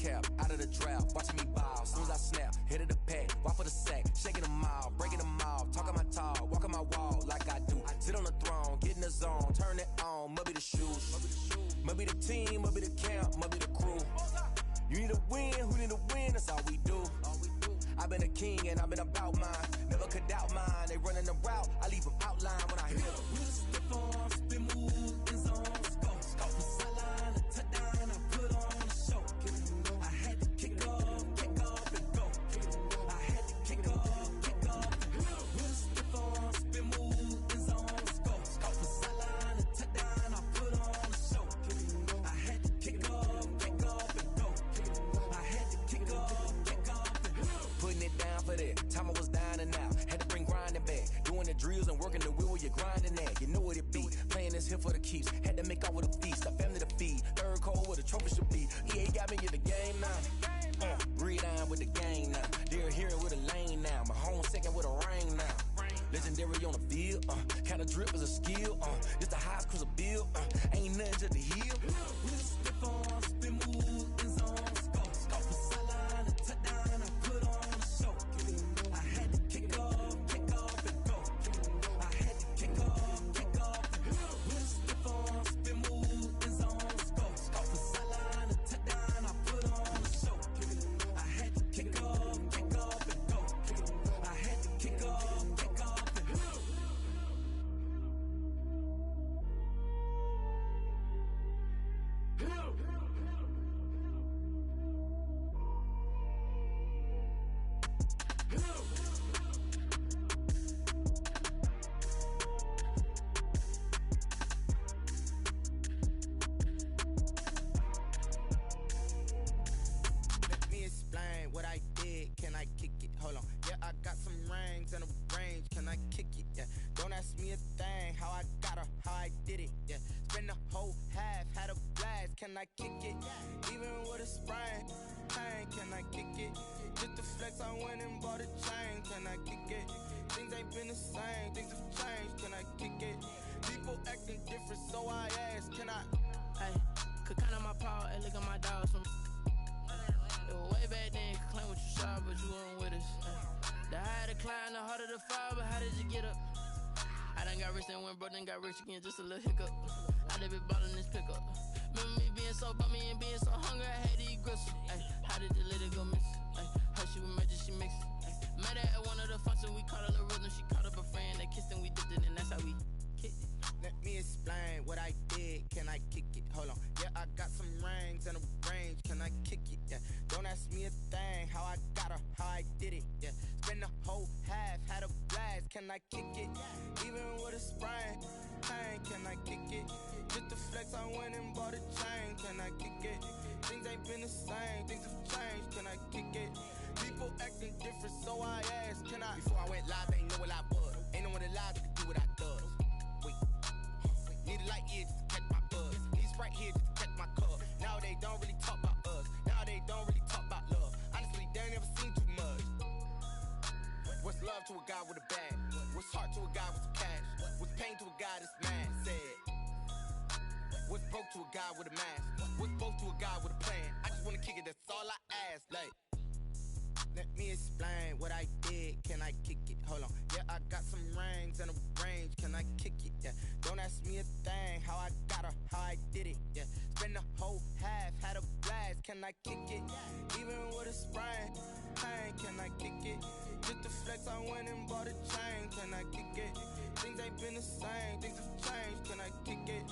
cap, out of the drought, watching me ball. Soon as I snap, hit of the pack, walk for the sack, shaking them all, breaking them all, talking my talk, walking my wall like I do. Sit on the throne, get in the zone, turn it on, must be the shoes, must be the team, must be the camp, must be the crew. You need a win, who need a win, that's all we do. I've been a king and I've been about mine, never could doubt mine. They running the route, I leave them outline when I hit them. We'll step on, spin move, in zone, scope from sideline to touchdown, I put on a show. I had to kick off and go. I had to kick off and go. We'll step on, spin move, in zone, scope from sideline to touchdown, I put on a show. I had to kick off and go. I had to kick off and go. Putting it down for that, time I was down and out, had to bring grinding back, doing the drills and working the wheel where you're grinding at, you know what it be, playing this here for the keeps, had to make out with a feast, a family to feed, third cold where the trophy should be, EA got me in the game now, breathe on with the game now, they're here with a lane now, my home second with a ring now, legendary on the field, kinda drip is a skill, just the highest cruise a bill, ain't nothing to the heel. We'll step on, spin move, in zone, scope from sideline to touchdown, I put on a show. I had to kick off and go. I had to kick off and go. We'll step on, spin move, in zone, scope from sideline to touchdown, I put on a show. I had to kick off and go. I had to kick off and go. Let me explain what I did. Can I kick it? Hold on. Yeah, I got some rings and a range. Can I kick it? Yeah. Don't ask me a thing. How I got her, how I did it. Yeah. Spend the whole half, had a blast. Can I kick it? Even with a sprain. Pain, can I kick it? Just the flex, I went and bought a chain. Can I kick it? Things ain't been the same. Things have changed. Can I kick it? People acting different, so I ask. Can I? Hey, could count on my paw and look at my dogs from. It was way back then, could claim what you saw, but you weren't with us. The higher the climb, the harder the fall, but how did you get up? I done got rich and went broke, then got rich again, just a little hiccup. I done been ballin' this pickup. Remember me being so bummy and being so hungry, I had to eat gristle. Ay, how did you let it go miss? Ay, how she was magic, she mixed. Met her at one of the functions, we caught a little rhythm, she caught up a friend, they kissed and we dipped it, and that's how we kicked it. Let me explain what I did. Can I kick it? Hold on. Yeah, I got some rings and a range. Can I kick it? Yeah. Don't ask me a thing. How I got her, how I did it. Yeah. Spend the whole half, had a blast. Can I kick it? Even with a sprain. Pain, can I kick it? Just the flex, I went and bought a chain. Can I kick it? Things ain't been the same. Things have changed. Can I kick it? People acting different, so I asked. Can I? Before I went live, they ain't know what I was. Ain't no one alive that could do what I does. Wait. Need a light here just to catch my buzz. Need Sprite here just to catch my cup. Now they don't really talk about us. Now they don't really talk about love. Honestly, they ain't never seen too much. What's love to a guy with a bag? What's heart to a guy with some cash? What's pain to a guy that's mad? Said. What's broke to a guy with a mask? What's broke to a guy with a plan? I just wanna kick it, that's all I ask. Like, let me explain what I did. Can I kick it? Hold on. Yeah, I got some rings and a range. Can I kick it? Yeah. Don't ask me a thing. How I got her, how I did it. Yeah. Spend the whole half, had a blast. Can I kick it? Even with a sprain. Pain, can I kick it? Just the flex, I went and bought a chain. Can I kick it? Things ain't been the same. Things have changed. Can I kick it?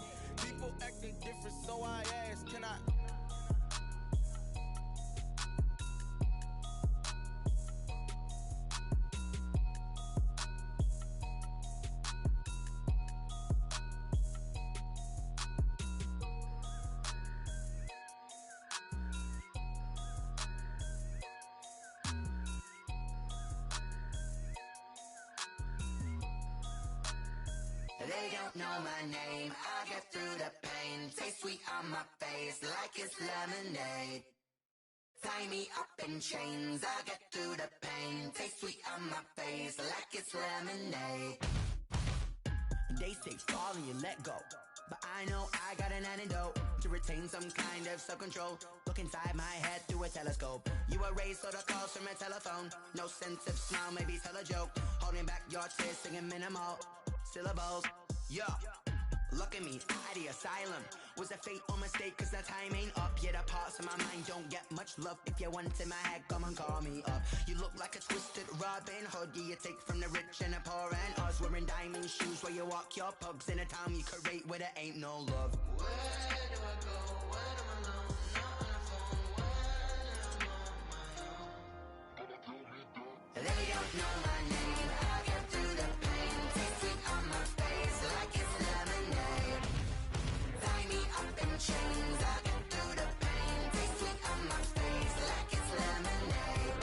People acting different, so I ask. Can I? They don't know my name, I get through the pain. Taste sweet on my face like it's lemonade. Tie me up in chains, I get through the pain. Taste sweet on my face like it's lemonade. They say fall and you let go. but I know I got an antidote to retain some kind of self-control. Look inside my head through a telescope. You erase all the calls from a telephone. No sense of smile, maybe tell a joke. Holding back your tears, singing minimal syllables. Yeah. Look at me, at the asylum. Was a fate or mistake, cause the time ain't up. Yeah, the parts of my mind don't get much love. If you want in my head, come and call me up. You look like a twisted Robin Hood. Yeah, you take from the rich and the poor and us. Wearing diamond shoes where you walk your pugs. In a town you create where there ain't no love. Where do I go? Where am I alone? Not on the phone. When I'm on my own. They don't know my name. I get through the pain. Taste sweet on my face like it's lemonade. Tie me up in chains. I get through the pain. Taste sweet on my face like it's lemonade.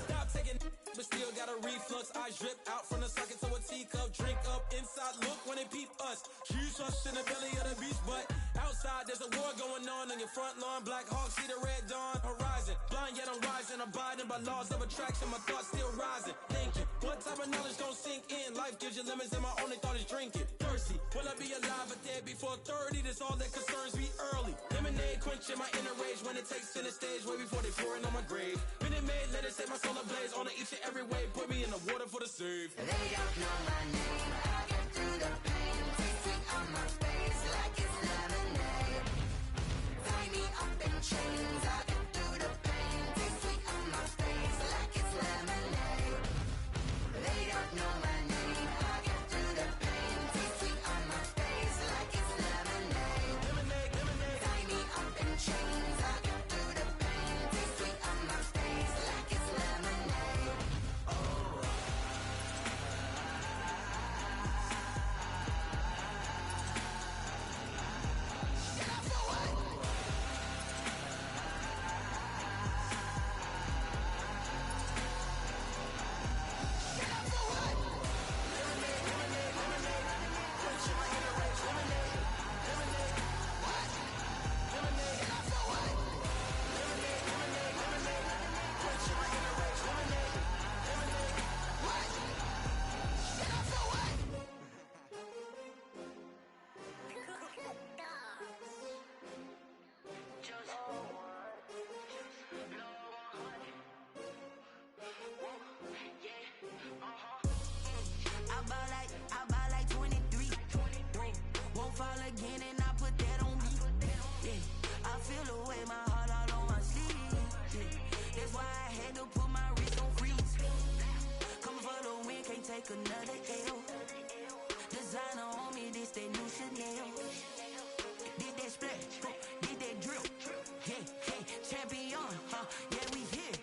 Stop taking, but still got a reflux. I drip out from the socket to a teacup. Drink up inside, look when they peep us. Shoes flushed in the belly of the beach, but outside there's a war going on your front lawn. Black Hawk, see the red dawn horizon. Blind yet I'm rising, abiding by laws of attraction. My thoughts still rising, thinking what type of knowledge don't sink in. Life gives you limits and my only thought is drinking. Thirsty, will I be alive or dead before 30? That's all that concerns me early. Lemonade quenching my inner rage when it takes center stage way before they pouring on my grave. Minute Maid, let it set my soul ablaze on each and every way. Put me in the water for the save. They don't know my name. I get through the pain. Taste sweet on my face like it's lemonade. Tie me up in chains. I get through the pain. Taste sweet on my face like it's lemonade. They don't know my name. I get through the pain. Taste sweet on my face like it's lemonade. Lemonade, lemonade. Tie me up in chains. I get through the pain. Taste sweet on my face like it's lemonade. I buy like 23. Won't fall again and I put that on me. Yeah, I feel the way my heart all on my sleeve. Yeah, that's why I had to put my wrist on freeze. Coming for the win, can't take another L. Designer on me, this that new Chanel. Did that splash, did that drill. Hey, hey, champion, yeah, we here.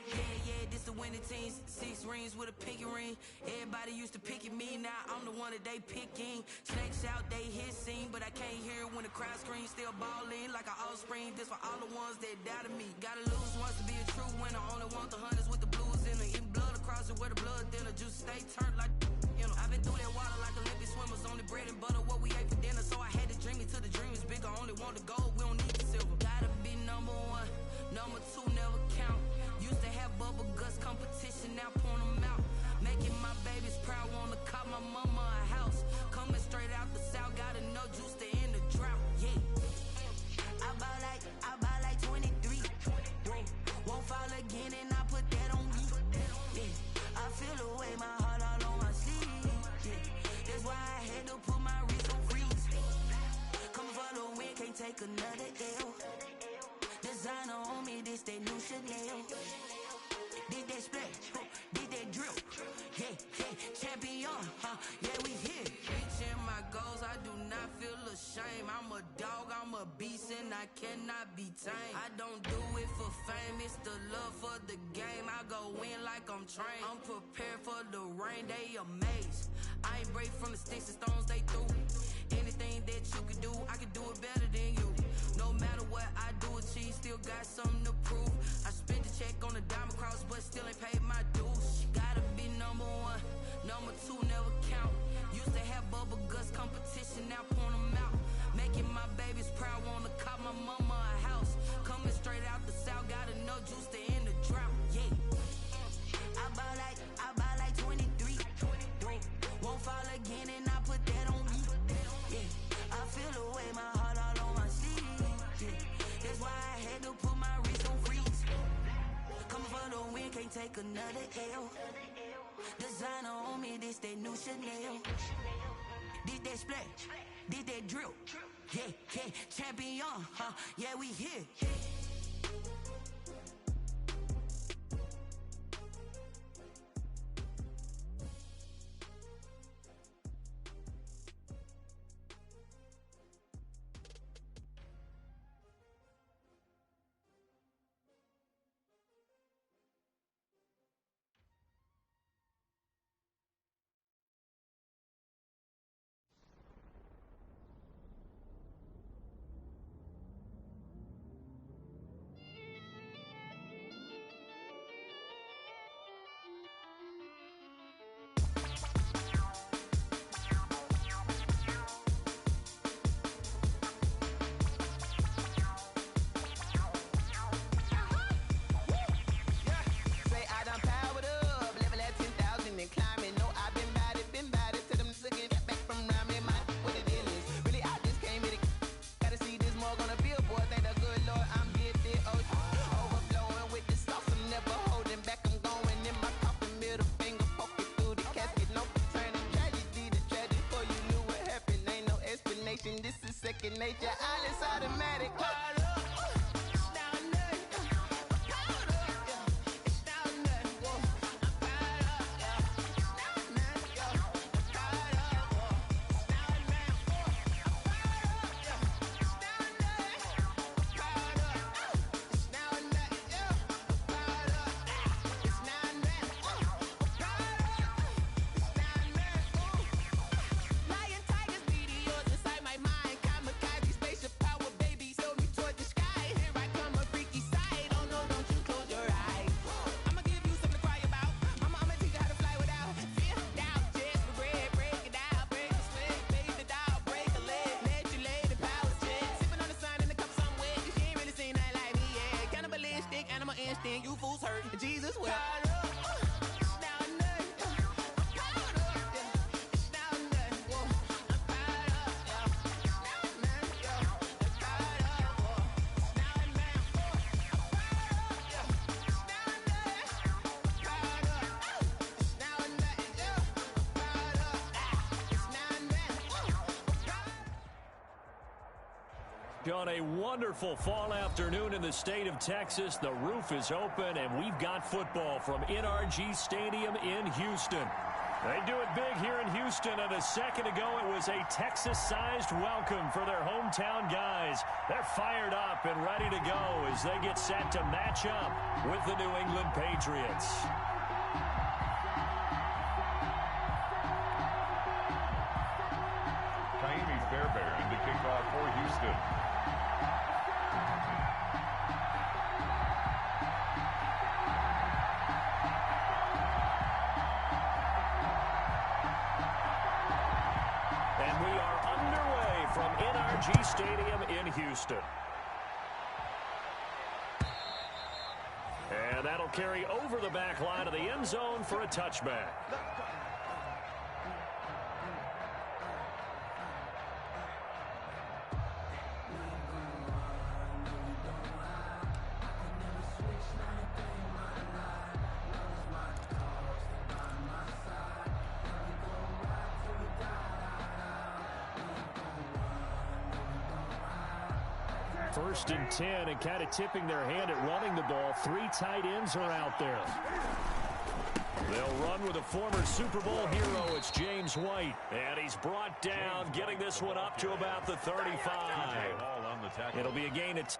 Yeah, this the winning teams. 6 rings with a pinky ring. Everybody used to pick at me, now I'm the one that they picking. Snakes out, they hissing, but I can't hear when the crowd screams. Still balling like an offspring. This for all the ones that doubted me. Gotta lose once to be a true winner. Only want the hunters with the blues in it. Eating blood across it where the blood thinner. Juice stay turned like you know. I've been through that water like Olympic swimmers. Only bread and butter what we ate for dinner. So I had to dream it till the dream is bigger. Only want the gold, we don't need the silver. Gotta be number 1, number 2 never count. Used to have bubble guts competition, now point them out. Making my babies proud, wanna cop my mama a house. Coming straight out the south, gotta know juice to end the drought. Yeah, I buy like 23. Won't fall again and I put that on me. Yeah, I feel the way my heart all on my sleeve. Yeah, that's why I had to put my wrist on freeze. Coming for the win, can't take another L. Designer on me, this that new Chanel. Did that splash, did that drill. Hey, hey, champion, yeah, we here. Reaching my goals, I do not feel ashamed. I'm a dog, I'm a beast, and I cannot be tamed. I don't do it for fame, it's the love for the game. I go in like I'm trained. I'm prepared for the rain, they amazed. I ain't break from the sticks and stones they threw. Anything that you can do, I can do it better than you. No matter what I do, achieve, still got something to prove. I spent the check on the diamond cross, but still ain't paid my dues. Gotta be number 1, number 2 never count. Used to have bubble guts competition, now point them out. Making my babies proud, wanna cop my mama a house. Coming straight out the south, gotta know juice to end the drought. Yeah, I buy like 23. Won't fall again and I put that on another L. Designer on me, this that new Chanel. This that splash, this that drill. Yeah, yeah, champion, huh? Yeah, we here. This is second nature, all is automatic. You fools hurt. Jesus will. On a wonderful fall afternoon in the state of Texas, the roof is open, and we've got football from NRG Stadium in Houston. They do it big here in Houston, and a second ago it was a Texas-sized welcome for their hometown guys. They're fired up and ready to go as they get set to match up with the New England Patriots. Taimi Fairbairn to kick off for Houston. NRG Stadium in Houston. And that'll carry over the back line of the end zone for a touchback. First and 10, and kind of tipping their hand at running the ball. Three tight ends are out there. They'll run with a former Super Bowl hero. It's James White. And he's brought down, getting this one up to about the 35. It'll be a gain at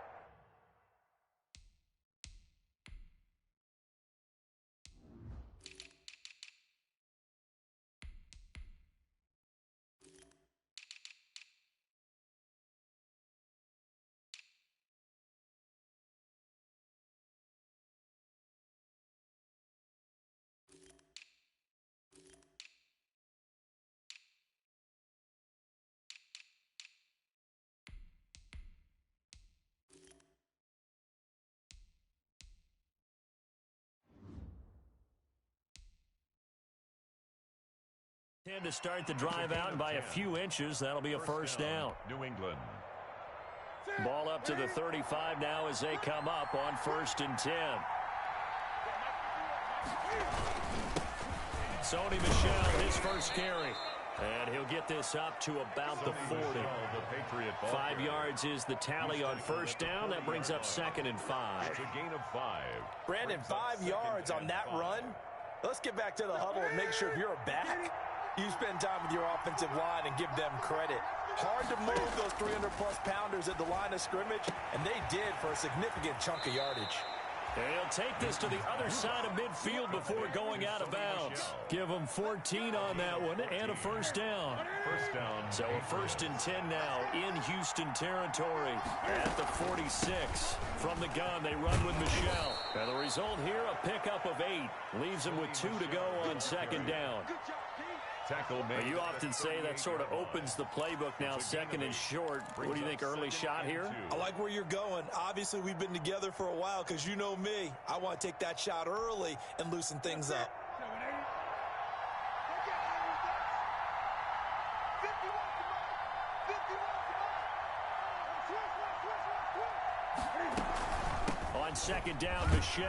to start the drive out by a few inches. That'll be a first down. New England. Ball up to the 35 now as they come up on 1st and 10. Sony Michel, his first carry. And he'll get this up to about the 40. 5 yards is the tally on first down. That brings up 2nd and 5. It's a gain of 5. Brandon, 5 yards on that run. Let's get back to the huddle and make sure if you're a back, you spend time with your offensive line and give them credit. Hard to move those 300-plus pounders at the line of scrimmage, and they did for a significant chunk of yardage. And he'll take this to the other side of midfield before going out of bounds. Give him 14 on that one and a first down. First down. So a 1st and 10 now in Houston territory at the 46. From the gun, they run with Michel. And the result here, a pickup of 8. Leaves him with 2 to go on 2nd down. Tackle made. You often say that sort of opens the playbook now, 2nd and short. What do you think, early shot here? I like where you're going. Obviously, we've been together for a while because you know me. I want to take that shot early and loosen things up. On 2nd down, Michel.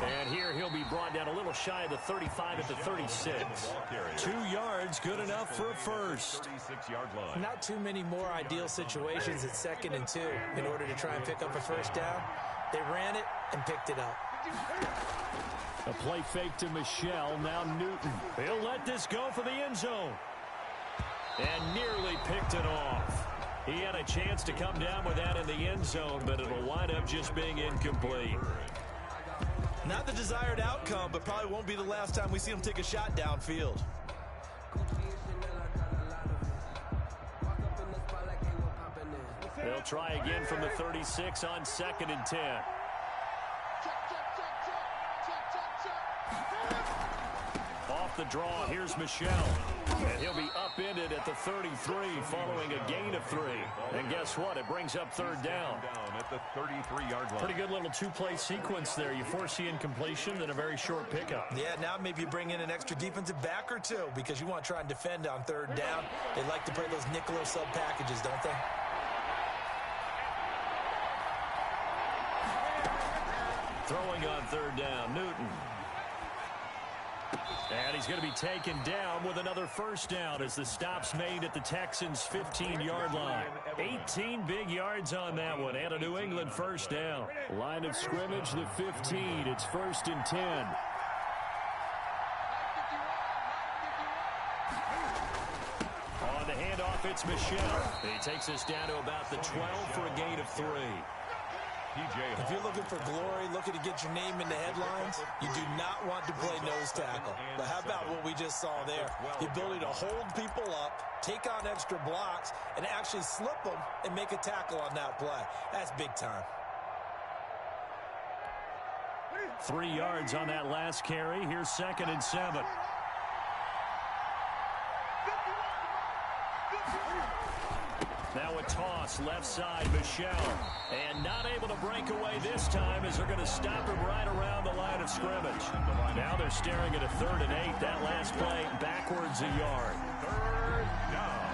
And here he'll be brought down a little shy of the 35 at the 36. 2 yards, good enough for a first. 36-yard line. Not too many more ideal situations at 2nd and 2 in order to try and pick up a first down. They ran it and picked it up. A play fake to Michel, now Newton. He'll let this go for the end zone. And nearly picked it off. He had a chance to come down with that in the end zone, but it'll wind up just being incomplete. Not the desired outcome, but probably won't be the last time we see him take a shot downfield. They'll try again from the 36 on 2nd and 10. Off the draw, here's Michel. And he'll be upended at the 33 following a gain of 3. And guess what? It brings up 3rd down. At the 33-yard line. Pretty good little 2-play sequence there. You force the incompletion, then a very short pickup. Yeah, now maybe you bring in an extra defensive back or 2 because you want to try and defend on 3rd down. They like to play those nickel or sub packages, don't they? Throwing on 3rd down, Newton. And he's going to be taken down with another first down as the stop's made at the Texans' 15-yard line. 18 big yards on that one and a New England first down. Line of scrimmage, the 15. It's 1st and 10. On the handoff, it's Michel. He takes us down to about the 12 for a gain of 3. If you're looking for glory, looking to get your name in the headlines, you do not want to play nose tackle. But how about what we just saw there? The ability to hold people up, take on extra blocks, and actually slip them and make a tackle on that play. That's big time. 3 yards on that last carry. Here's 2nd and 7. Now a toss, left side, Michel. And not able to break away this time as they're going to stop him right around the line of scrimmage. Now they're staring at a 3rd and 8. That last play backwards a yard. 3rd down.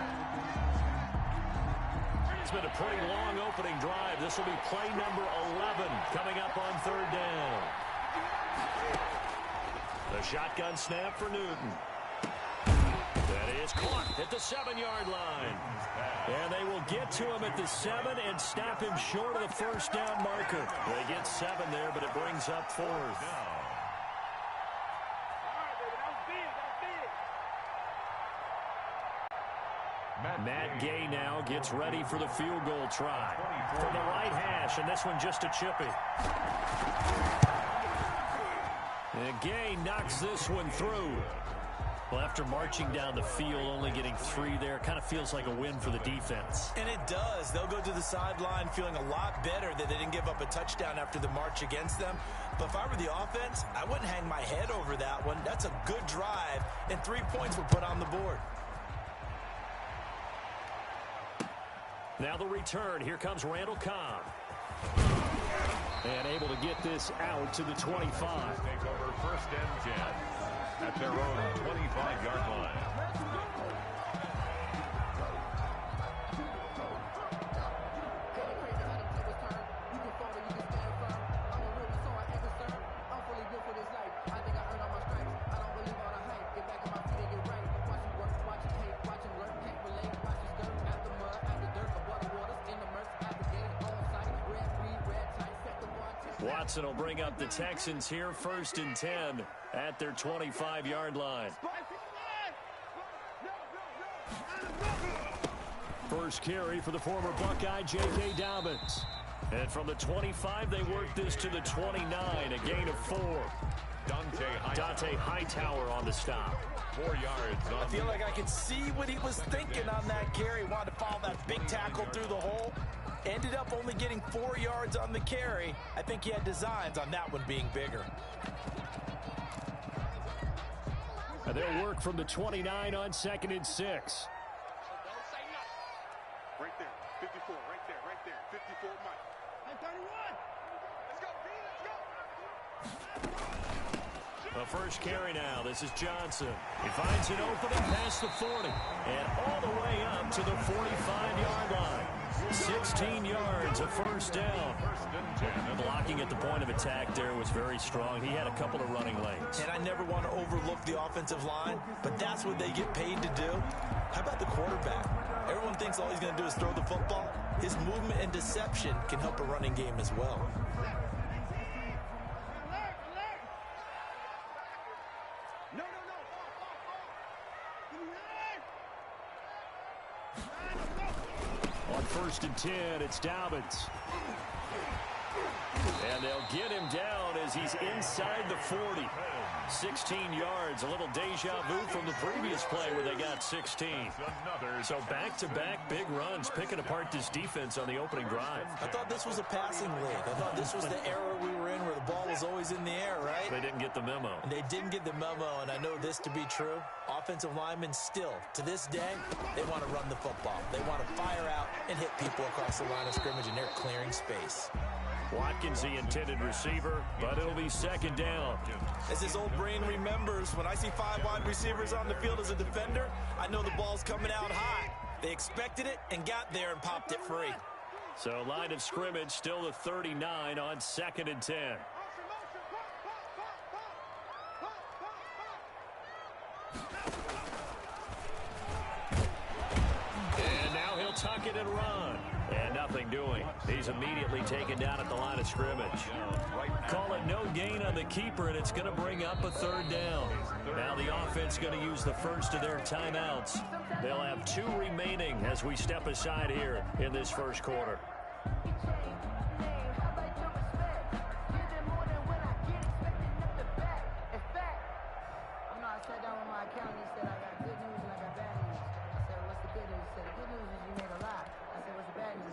It's been a pretty long opening drive. This will be play number 11 coming up on 3rd down. The shotgun snap for Newton. That is caught at the 7-yard line. And they will get to him at the 7 and stop him short of the first down marker. They get 7 there, but it brings up 4th. Matt Gay now gets ready for the field goal try. From the right hash, and this one just a chippy. And Gay knocks this one through. Well, after marching down the field, only getting 3 there, kind of feels like a win for the defense. And it does. They'll go to the sideline feeling a lot better that they didn't give up a touchdown after the march against them. But if I were the offense, I wouldn't hang my head over that one. That's a good drive, and 3 points were put on the board. Now the return. Here comes Randall Cobb. And able to get this out to the 25. Take over 1st and 10 at their own 25-yard line. Watson will bring up the Texans here, 1st and 10 at their 25-yard line. First carry for the former Buckeye, J.K. Dobbins. And from the 25, they work this to the 29, a gain of 4. Dante Hightower on the stop. 4 yards. I feel like I could see what he was thinking on that carry. Wanted to follow that big tackle through the hole. Ended up only getting 4 yards on the carry. I think he had designs on that one being bigger. And they'll work from the 29 on 2nd and 6. Right there, 54, right there, 54 Mike. Hey, 31. Let's go, The first carry now. This is Johnson. He finds an opening past the 40 and all the way up to the 45-yard line. 16 yards, a first down. And blocking at the point of attack there was very strong. He had a couple of running lanes. And I never want to overlook the offensive line, but that's what they get paid to do. How about the quarterback? Everyone thinks all he's going to do is throw the football. His movement and deception can help a running game as well. On 1st and 10, it's Dobbins. And they'll get him down as he's inside the 40. 16 yards, a little deja vu from the previous play where they got 16. So back-to-back big runs, picking apart this defense on the opening drive. I thought this was a passing league. I thought this was the era we were in where the ball was always in the air, right? They didn't get the memo. And they didn't get the memo, and I know this to be true. Offensive linemen still, to this day, they want to run the football. They want to fire out and hit people across the line of scrimmage, and they're clearing space. Watkins, the intended receiver, but it'll be 2nd down. As his old brain remembers, when I see 5 wide receivers on the field as a defender, I know the ball's coming out high. They expected it and got there and popped it free. So line of scrimmage still the 39 on 2nd and 10. And now he'll tuck it and run. And nothing doing. He's immediately taken down at the line of scrimmage. Call it no gain on the keeper, and it's going to bring up a 3rd down. Now the offense going to use the first of their timeouts. They'll have 2 remaining as we step aside here in this first quarter.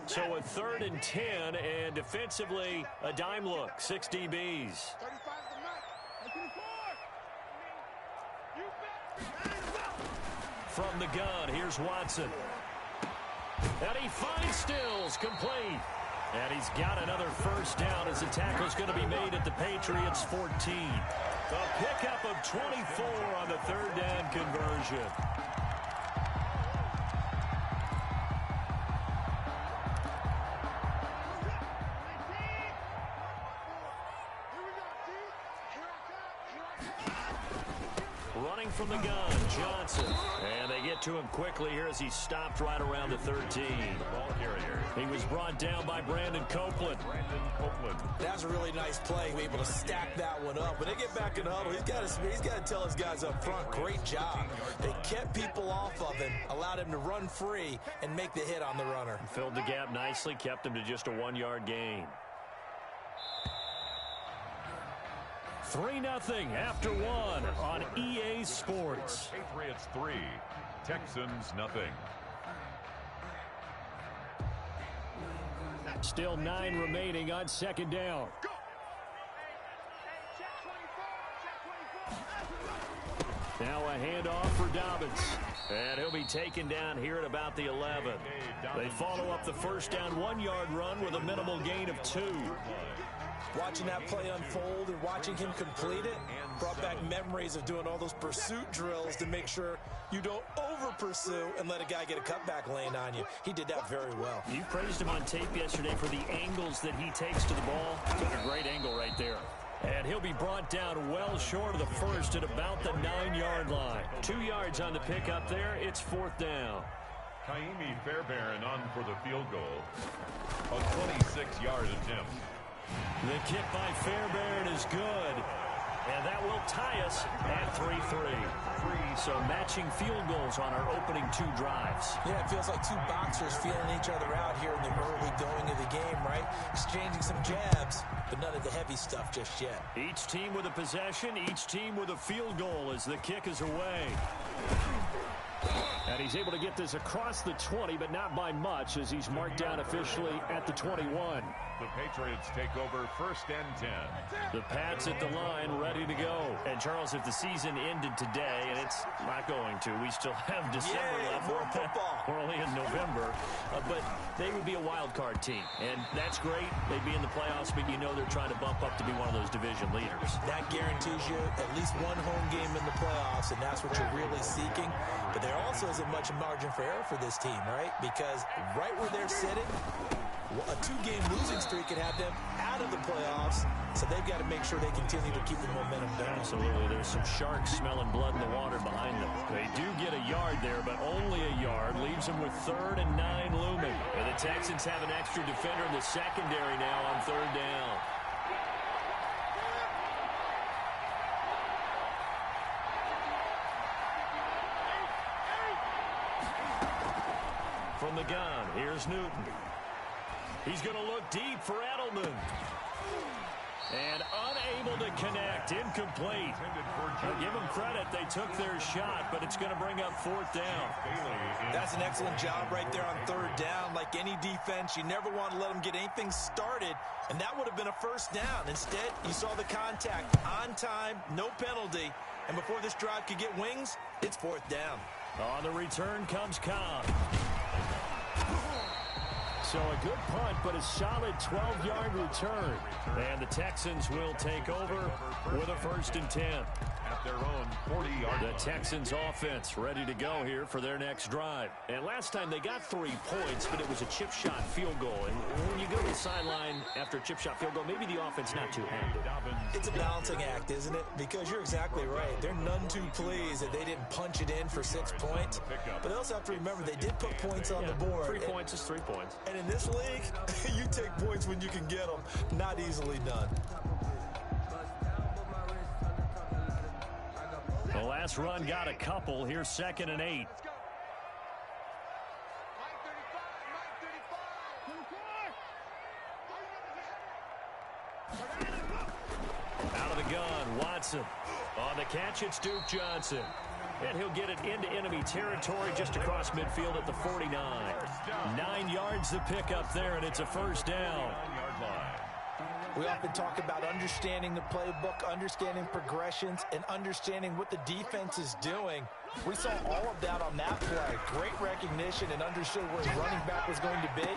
So a 3rd and 10, and defensively, a dime look, 6 DBs. From the gun, here's Watson. And he finds Stills, complete. And he's got another first down as the tackle's going to be made at the Patriots' 14. A pickup of 24 on the 3rd down conversion. Running from the gun, Johnson. And they get to him quickly here as he stopped right around the 13. He was brought down by Brandon Copeland. That's a really nice play. Be able to stack that one up. When they get back in the huddle, he's got to tell his guys up front, great job. They kept people off of him, allowed him to run free and make the hit on the runner. Filled the gap nicely, kept him to just a 1-yard gain. 3-0 after 1 on EA Sports. Patriots 3, Texans nothing. Still 9 remaining on 2nd down. Now a handoff for Dobbins. And he'll be taken down here at about the 11. They follow up the first down 1-yard run with a minimal gain of 2. Watching that play unfold and watching him complete it brought back memories of doing all those pursuit drills to make sure you don't over-pursue and let a guy get a cutback lane on you. He did that very well. You praised him on tape yesterday for the angles that he takes to the ball. Took a great angle right there. And he'll be brought down well short of the first at about the 9-yard line. 2 yards on the pickup there. It's 4th down. Kaimi Fairbairn on for the field goal. A 26-yard attempt. The kick by Fairbairn is good. And that will tie us at 3-3. So matching field goals on our opening 2 drives. Yeah, it feels like 2 boxers feeling each other out here in the early going of the game, right? Exchanging some jabs, but none of the heavy stuff just yet. Each team with a possession, each team with a field goal as the kick is away. And he's able to get this across the 20, but not by much as he's marked down officially at the 21. The Patriots take over 1st and 10. The Pats at the line, ready to go. And, Charles, if the season ended today, and it's not going to, we still have December left. More football. We're only in November. But they would be a wild card team. And that's great. They'd be in the playoffs, but you know they're trying to bump up to be one of those division leaders. That guarantees you at least one home game in the playoffs, and that's what you're really seeking. But there also isn't much margin for error for this team, right? Because right where they're sitting, a 2-game losing streak could have them out of the playoffs, so they've got to make sure they continue to keep the momentum down. Absolutely. There's some sharks smelling blood in the water behind them. They do get a yard there, but only a yard. Leaves them with 3rd and 9 looming. And the Texans have an extra defender in the secondary now on 3rd down. From the gun, here's Newton. He's going to look deep for Edelman. And unable to connect. Incomplete. I'll give them credit. They took their shot, but it's going to bring up 4th down. That's an excellent job right there on 3rd down. Like any defense, you never want to let them get anything started, and that would have been a 1st down. Instead, you saw the contact on time, no penalty, and before this drive could get wings, it's 4th down. On the return comes Cobb. So a good punt, but a solid 12-yard return. And the Texans will take over with a 1st and 10. At their own 40-yard line. The Texans offense ready to go here for their next drive. And last time they got 3 points, but it was a chip shot field goal. And when you go to the sideline after a chip shot field goal, maybe the offense not too happy. It's a balancing act, isn't it? Because you're exactly right. They're none too pleased that they didn't punch it in for 6 points. But they also have to remember they did put points on the board. 3 points is 3 points. And in this league, you take points when you can get them. Not easily done. The last run got a couple. Here's 2nd and 8. Out of the gun, Watson. On the catch, it's Duke Johnson. And he'll get it into enemy territory just across midfield at the 49. 9 yards the pickup there, and it's a 1st down. We often talk about understanding the playbook, understanding progressions, and understanding what the defense is doing. We saw all of that on that play. Great recognition and understood where his running back was going to be.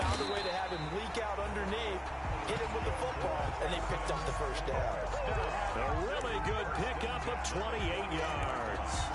Found a way to have him leak out underneath, hit him with the football, and they picked up the 1st down. A really good pickup of 28 yards.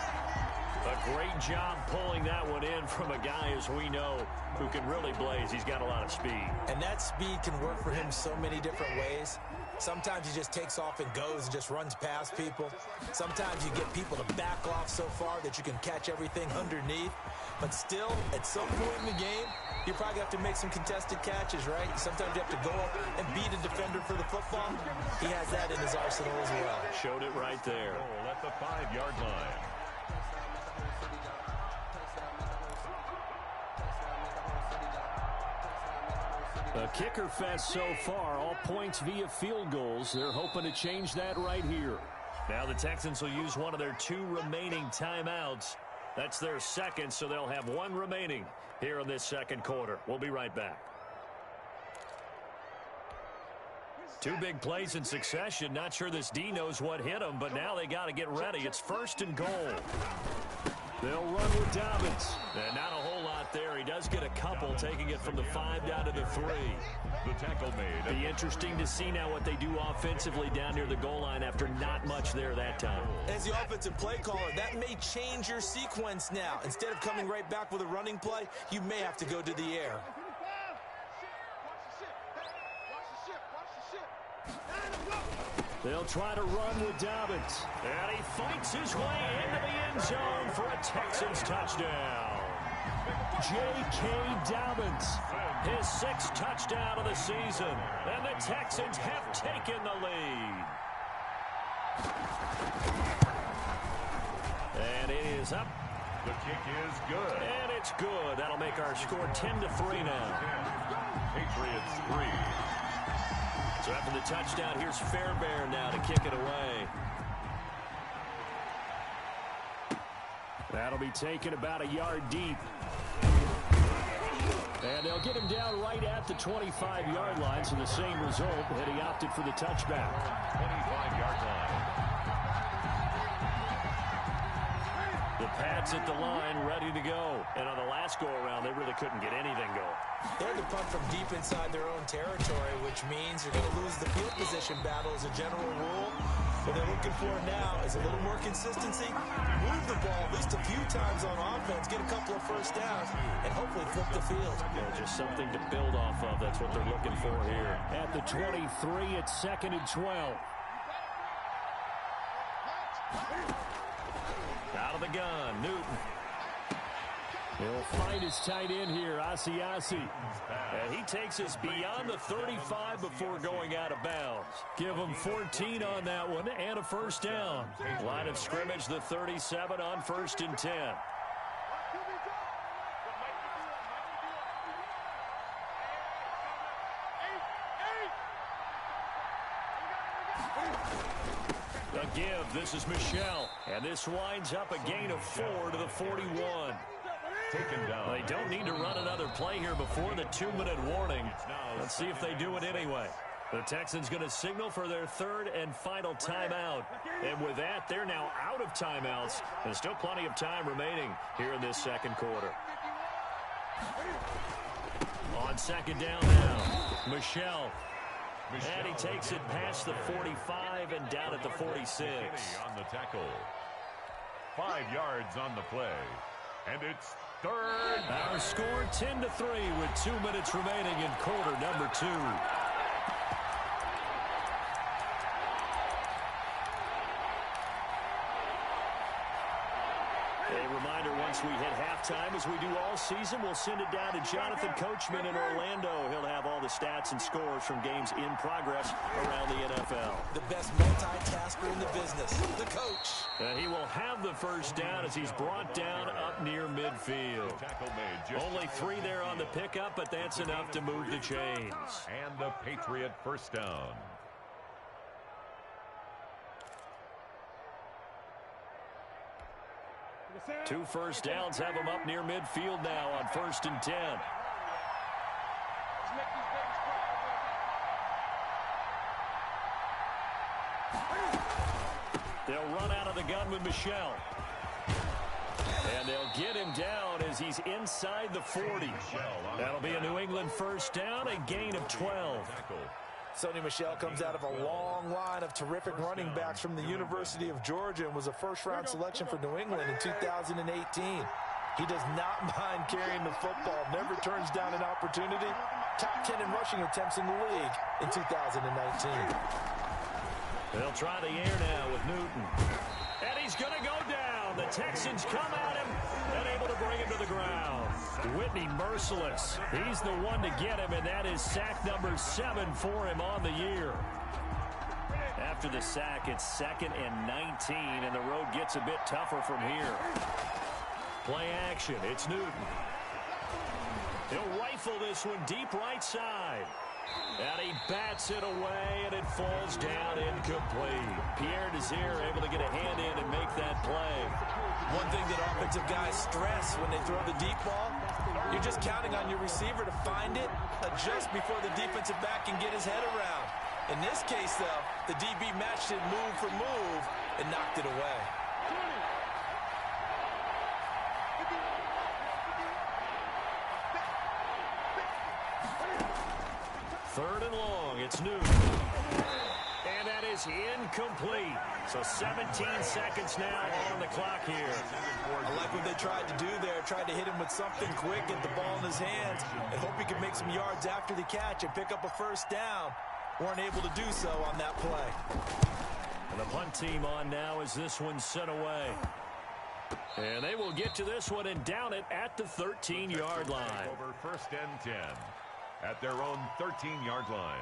A great job pulling that one in from a guy, as we know, who can really blaze. He's got a lot of speed. And that speed can work for him so many different ways. Sometimes he just takes off and goes and just runs past people. Sometimes you get people to back off so far that you can catch everything underneath. But still, at some point in the game, you probably have to make some contested catches, right? Sometimes you have to go up and beat a defender for the football. He has that in his arsenal as well. Showed it right there. At the 5-yard line. A kicker fest so far, all points via field goals. They're hoping to change that right here. Now the Texans will use one of their 2 remaining timeouts. That's their 2nd, so they'll have 1 remaining here in this 2nd quarter. We'll be right back. 2 big plays in succession. Not sure this D knows what hit him, but now they got to get ready. It's 1st and goal. They'll run with Dobbins. And not a whole lot there. He does get a couple, taking it from the 5 down to the 3. The tackle made. Be interesting to see now what they do offensively down near the goal line after not much there that time. As the offensive play caller, that may change your sequence now. Instead of coming right back with a running play, you may have to go to the air. They'll try to run with Dobbins. And he fights his way into the end zone for a Texans touchdown. J.K. Dobbins. His 6th touchdown of the season. And the Texans have taken the lead. And it is up. The kick is good. And it's good. That'll make our score 10-3 now. Patriots 3. So after the touchdown, here's Fairbairn now to kick it away. That'll be taken about a yard deep. And they'll get him down right at the 25-yard line, so the same result, and he opted for the touchback. 25-yard line. The Pats at the line, ready to go. And on the last go-around, they really couldn't get anything going. They had to punt from deep inside their own territory, which means you're going to lose the field position battle as a general rule. What they're looking for now is a little more consistency, move the ball at least a few times on offense, get a couple of first downs, and hopefully flip the field. Yeah, just something to build off of. That's what they're looking for here. At the 23, it's 2nd and 12. Out of the gun, Newton. He'll find his tight end here, Asiasi. And he takes us beyond the 35 before going out of bounds. Give him 14 on that one and a first down. Line of scrimmage, the 37 on 1st and 10. A give, this is Michelle. And this winds up a gain of 4 to the 41. Taken down. They don't need to run another play here before the 2-minute warning. Let's see if they do it anyway. The Texans going to signal for their 3rd and final timeout. And with that, they're now out of timeouts. There's still plenty of time remaining here in this 2nd quarter. On 2nd down now, Michelle. And he takes it past the 45 and down at the 46. On the tackle. 5 yards on the play. And it's 3rd. Our score 10-3 with 2 minutes remaining in quarter number 2. A reminder, once we hit halftime, as we do all season, we'll send it down to Jonathan Coachman in Orlando. He'll have all the stats and scores from games in progress around the NFL. The best multitasker in the business, the coach. And he will have the first down as he's brought down up near midfield. Only 3 there on the pickup, but that's enough to move the chains. And the Patriot first down. Two first downs have him up near midfield now on 1st and 10. They'll run out of the gun with Michelle. And they'll get him down as he's inside the 40. That'll be a New England first down, a gain of 12. Sonny Michel comes out of a long line of terrific running backs from the University of Georgia and was a first-round selection for New England in 2018. He does not mind carrying the football, never turns down an opportunity. Top 10 in rushing attempts in the league in 2019. They'll try the air now with Newton. And he's going to go down. The Texans come at him and able to bring him to the ground. Whitney merciless. He's the one to get him, and that is sack number 7 for him on the year. After the sack, it's 2nd and 19, and the road gets a bit tougher from here. Play action. It's Newton. He'll rifle this one deep right side. And he bats it away, and it falls down incomplete. Pierre Desir able to get a hand in and make that play. One thing that offensive guys stress when they throw the deep ball, you're just counting on your receiver to find it, adjust before the defensive back can get his head around. In this case, though, the DB matched it move for move and knocked it away. Third and long, it's Newton. And that is incomplete. So 17 seconds now on the clock here. I like what they tried to do there. Tried to hit him with something quick, get the ball in his hands, and hope he could make some yards after the catch and pick up a first down. Weren't able to do so on that play. And the punt team on now as this one's sent away. And they will get to this one and down it at the 13-yard line. Over 1st and 10. at their own 13-yard line.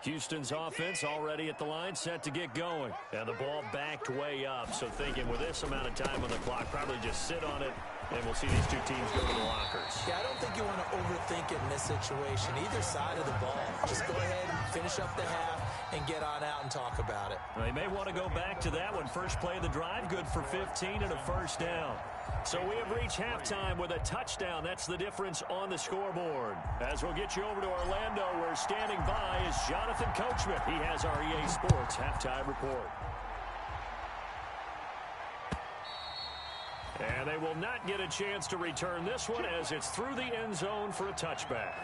Houston's offense already at the line, set to get going. And the ball backed way up. So thinking with this amount of time on the clock, probably just sit on it, and we'll see these two teams go to the lockers. Yeah, I don't think you want to overthink it in this situation. Either side of the ball. Just go ahead and finish up the half and get on out and talk about it. They may want to go back to that one. First play of the drive, good for 15 and a first down. So we have reached halftime with a touchdown. That's the difference on the scoreboard. As we'll get you over to Orlando, where standing by is Jonathan Coachman. He has our EA Sports halftime report. And they will not get a chance to return this one as it's through the end zone for a touchback.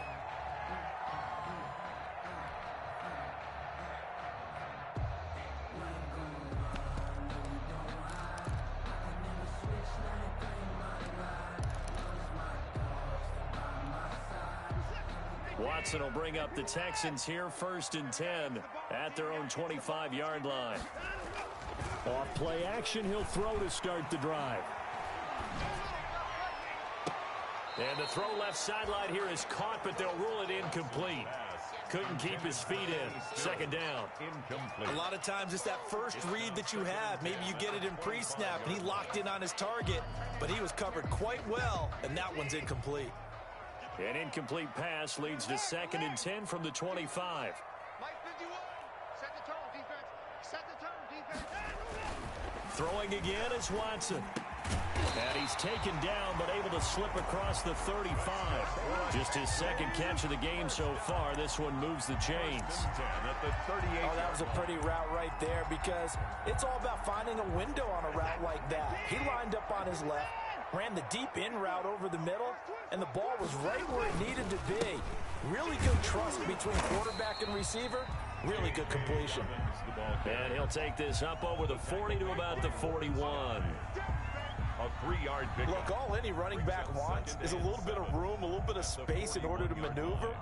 Watson will bring up the Texans here, 1st and 10 at their own 25-yard line. Off play action, he'll throw to start the drive. And the throw left sideline here is caught, but they'll rule it incomplete. Couldn't keep his feet in. 2nd down. A lot of times it's that first read that you have. Maybe you get it in pre-snap, and he locked in on his target, but he was covered quite well, and that one's incomplete. An incomplete pass leads to 2nd and 10 from the 25. Set the tone, defense. Set the tone, defense. Throwing again is Watson. And he's taken down, but able to slip across the 35. Just his 2nd catch of the game so far. This one moves the chains. Oh, that was a pretty route right there, because it's all about finding a window on a route like that. He lined up on his left, ran the deep in route over the middle, and the ball was right where it needed to be. Really good trust between quarterback and receiver. Really good completion. And he'll take this up over the 40 to about the 41. A 3-yard pickup. Look, all any running back wants is a little bit of room, a little bit of space in order to maneuver.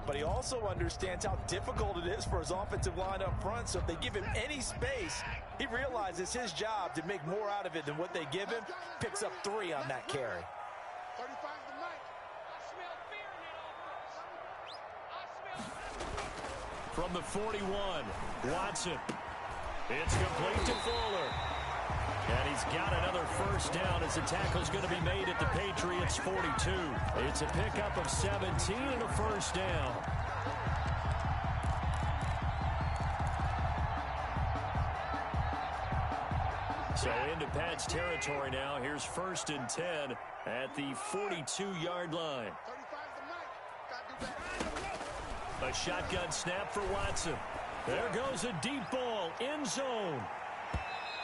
But he also understands how difficult it is for his offensive line up front. So if they give him any space, he realizes his job to make more out of it than what they give him. Picks up 3 on that carry. 35's the mic. From the 41, Watson. It's complete to Fuller. And he's got another first down as the tackle's going to be made at the Patriots' 42. It's a pickup of 17 and a first down. So into Pat's territory now. Here's 1st and 10 at the 42-yard line. 35's the mic. A shotgun snap for Watson. There goes a deep ball, end zone.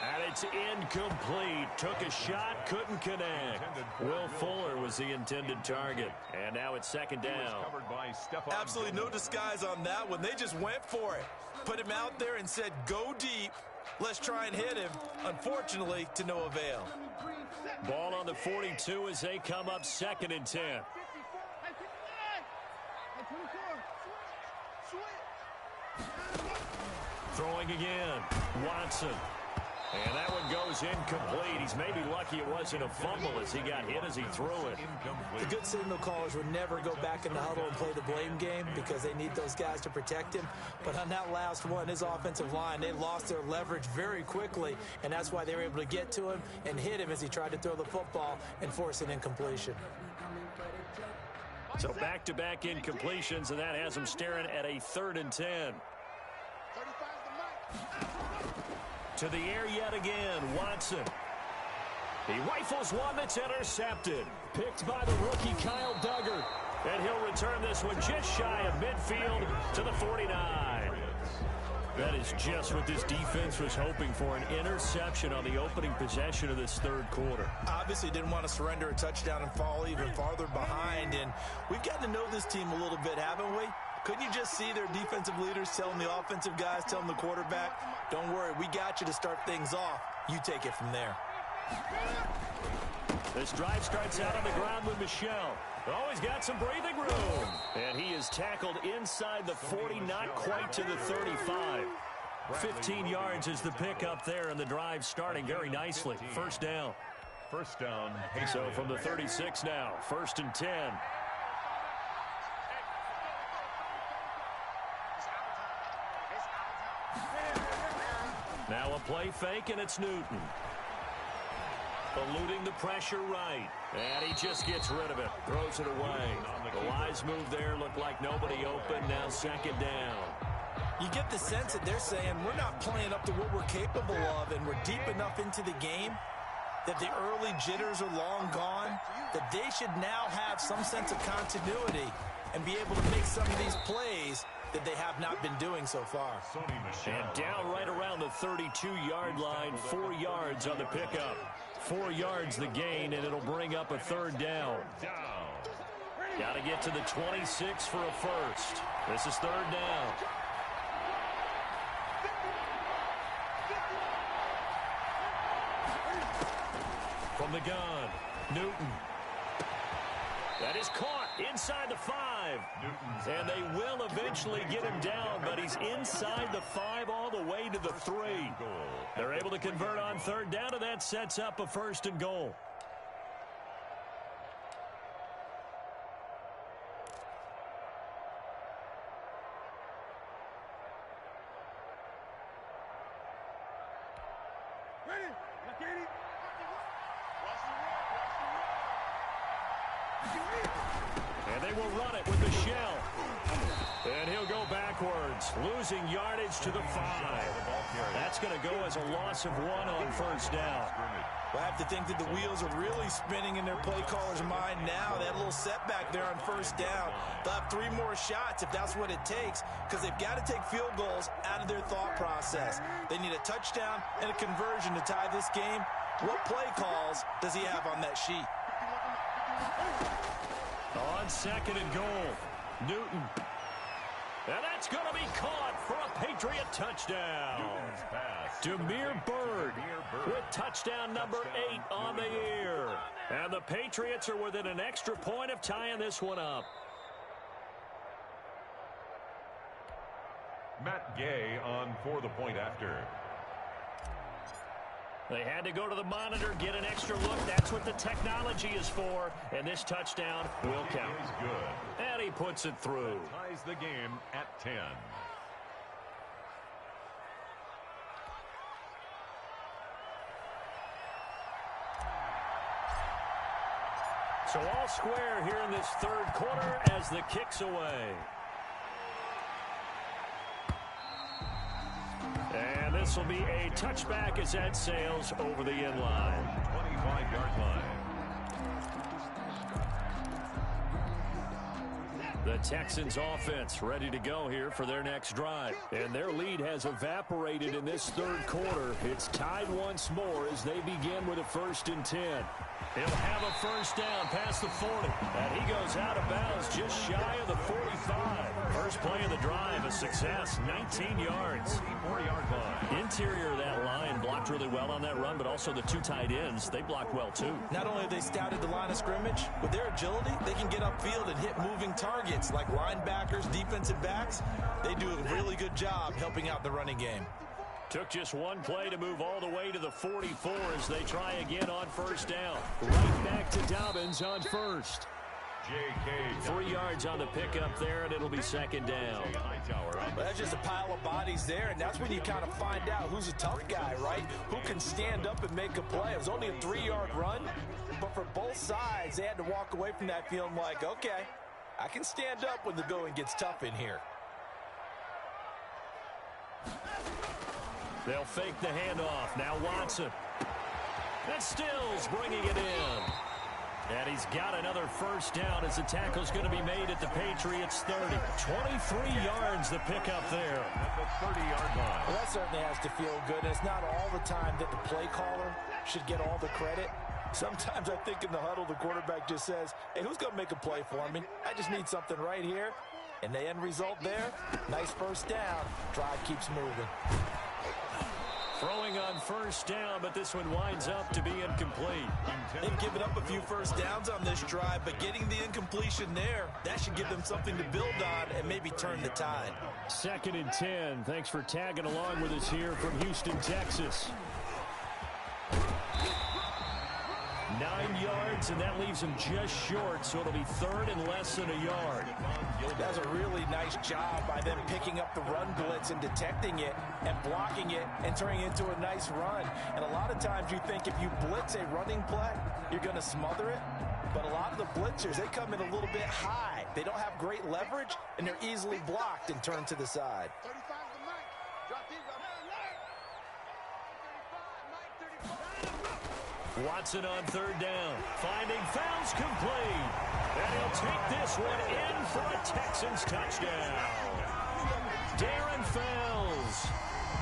And it's incomplete. Took a shot, couldn't connect. Will Fuller was the intended target. And now it's 2nd down. Absolutely no disguise on that one. They just went for it. Put him out there and said, go deep. Let's try and hit him. Unfortunately, to no avail. Ball on the 42 as they come up 2nd and 10. Throwing again. Watson. And that one goes incomplete. He's maybe lucky it wasn't a fumble as he got hit as he threw it. The good signal callers would never go back in the huddle and play the blame game because they need those guys to protect him. But on that last one, his offensive line, they lost their leverage very quickly, and that's why they were able to get to him and hit him as he tried to throw the football and force an incompletion. So back-to-back incompletions, and that has him staring at a 3rd and 10. 35's the mic. To the air yet again, Watson. He rifles one that's intercepted. Picked by the rookie Kyle Duggar. And he'll return this one just shy of midfield to the 49. That is just what this defense was hoping for, an interception on the opening possession of this 3rd quarter. Obviously didn't want to surrender a touchdown and fall even farther behind. And we've gotten to know this team a little bit, haven't we? Couldn't you just see their defensive leaders telling the offensive guys, telling the quarterback, don't worry, we got you to start things off. You take it from there. This drive starts out on the ground with Michel. Oh, he's got some breathing room. And he is tackled inside the 40, not quite to the 35. 15 yards is the pickup there, and the drive starting very nicely. First down. First down. So from the 36 now, 1st and 10. Now a play fake, and it's Newton. Eluding the pressure right. And he just gets rid of it. Throws it away. The wise move there looked like nobody open. Now second down. You get the sense that they're saying we're not playing up to what we're capable of, and we're deep enough into the game that the early jitters are long gone, that they should now have some sense of continuity and be able to make some of these plays that they have not been doing so far. And down right around the 32-yard line, 4 yards on the pickup. 4 yards the gain, and it'll bring up a third down. Got to get to the 26 for a first. This is third down. From the gun, Newton. That is caught inside the 5. And they will eventually get him down, but he's inside the 5 all the way to the 3. They're able to convert on third down, and that sets up a first and goal. And they will run it with the shell. And he'll go backwards, losing yardage to the 5. That's going to go as a loss of 1 on first down. Well, I have to think that the wheels are really spinning in their play caller's mind now. That little setback there on first down. They'll have 3 more shots if that's what it takes, because they've got to take field goals out of their thought process. They need a touchdown and a conversion to tie this game. What play calls does he have on that sheet? On second and goal, Newton. And that's going to be caught for a Patriot touchdown. Demir Bird with touchdown number 8 on the year. And the Patriots are within an extra point of tying this one up. Matt Gay on for the point after. They had to go to the monitor, get an extra look. That's what the technology is for. And this touchdown will count. Good. And he puts it through. Ties the game at 10. So all square here in this third quarter as the kick's away. And this will be a touchback as that sails over the end line. 25-yard line. The Texans offense ready to go here for their next drive. And their lead has evaporated in this third quarter. It's tied once more as they begin with a 1st and 10. He'll have a first down past the 40. And he goes out of bounds just shy of the 45. First play of the drive, a success, 19 yards. 4-yard line. Interior of that line blocked really well on that run, but also the 2 tight ends, they blocked well too. Not only have they scouted the line of scrimmage, with their agility, they can get upfield and hit moving targets like linebackers, defensive backs. They do a really good job helping out the running game. Took just 1 play to move all the way to the 44 as they try again on first down. Right back to Dobbins on first. 3 yards on the pickup there, and it'll be second down. Well, that's just a pile of bodies there, and that's when you kind of find out who's a tough guy, right? Who can stand up and make a play. It was only a 3-yard run, but for both sides, they had to walk away from that feeling like, okay, I can stand up when the going gets tough in here. They'll fake the handoff. Now Watson. And Stills bringing it in. And he's got another first down as the tackle's going to be made at the Patriots 30. 23 yards the pickup there. At the 30-yard line. Well, that certainly has to feel good. And it's not all the time that the play caller should get all the credit. Sometimes I think in the huddle, the quarterback just says, hey, who's going to make a play for me? I just need something right here. And the end result there, nice first down. Drive keeps moving. Throwing on first down, but this one winds up to be incomplete. They've given up a few first downs on this drive, but getting the incompletion there, that should give them something to build on and maybe turn the tide. 2nd and 10. Thanks for tagging along with us here from Houston, Texas. 9 yards, and that leaves him just short, so it'll be third and less than a yard. That's a really nice job by them picking up the run blitz and detecting it and blocking it and turning it into a nice run. And a lot of times you think if you blitz a running play, you're going to smother it. But a lot of the blitzers, they come in a little bit high. They don't have great leverage, and they're easily blocked and turned to the side. Watson on third down. Finding Fowles complete. And he'll take this one in for a Texans touchdown. Darren Fowles,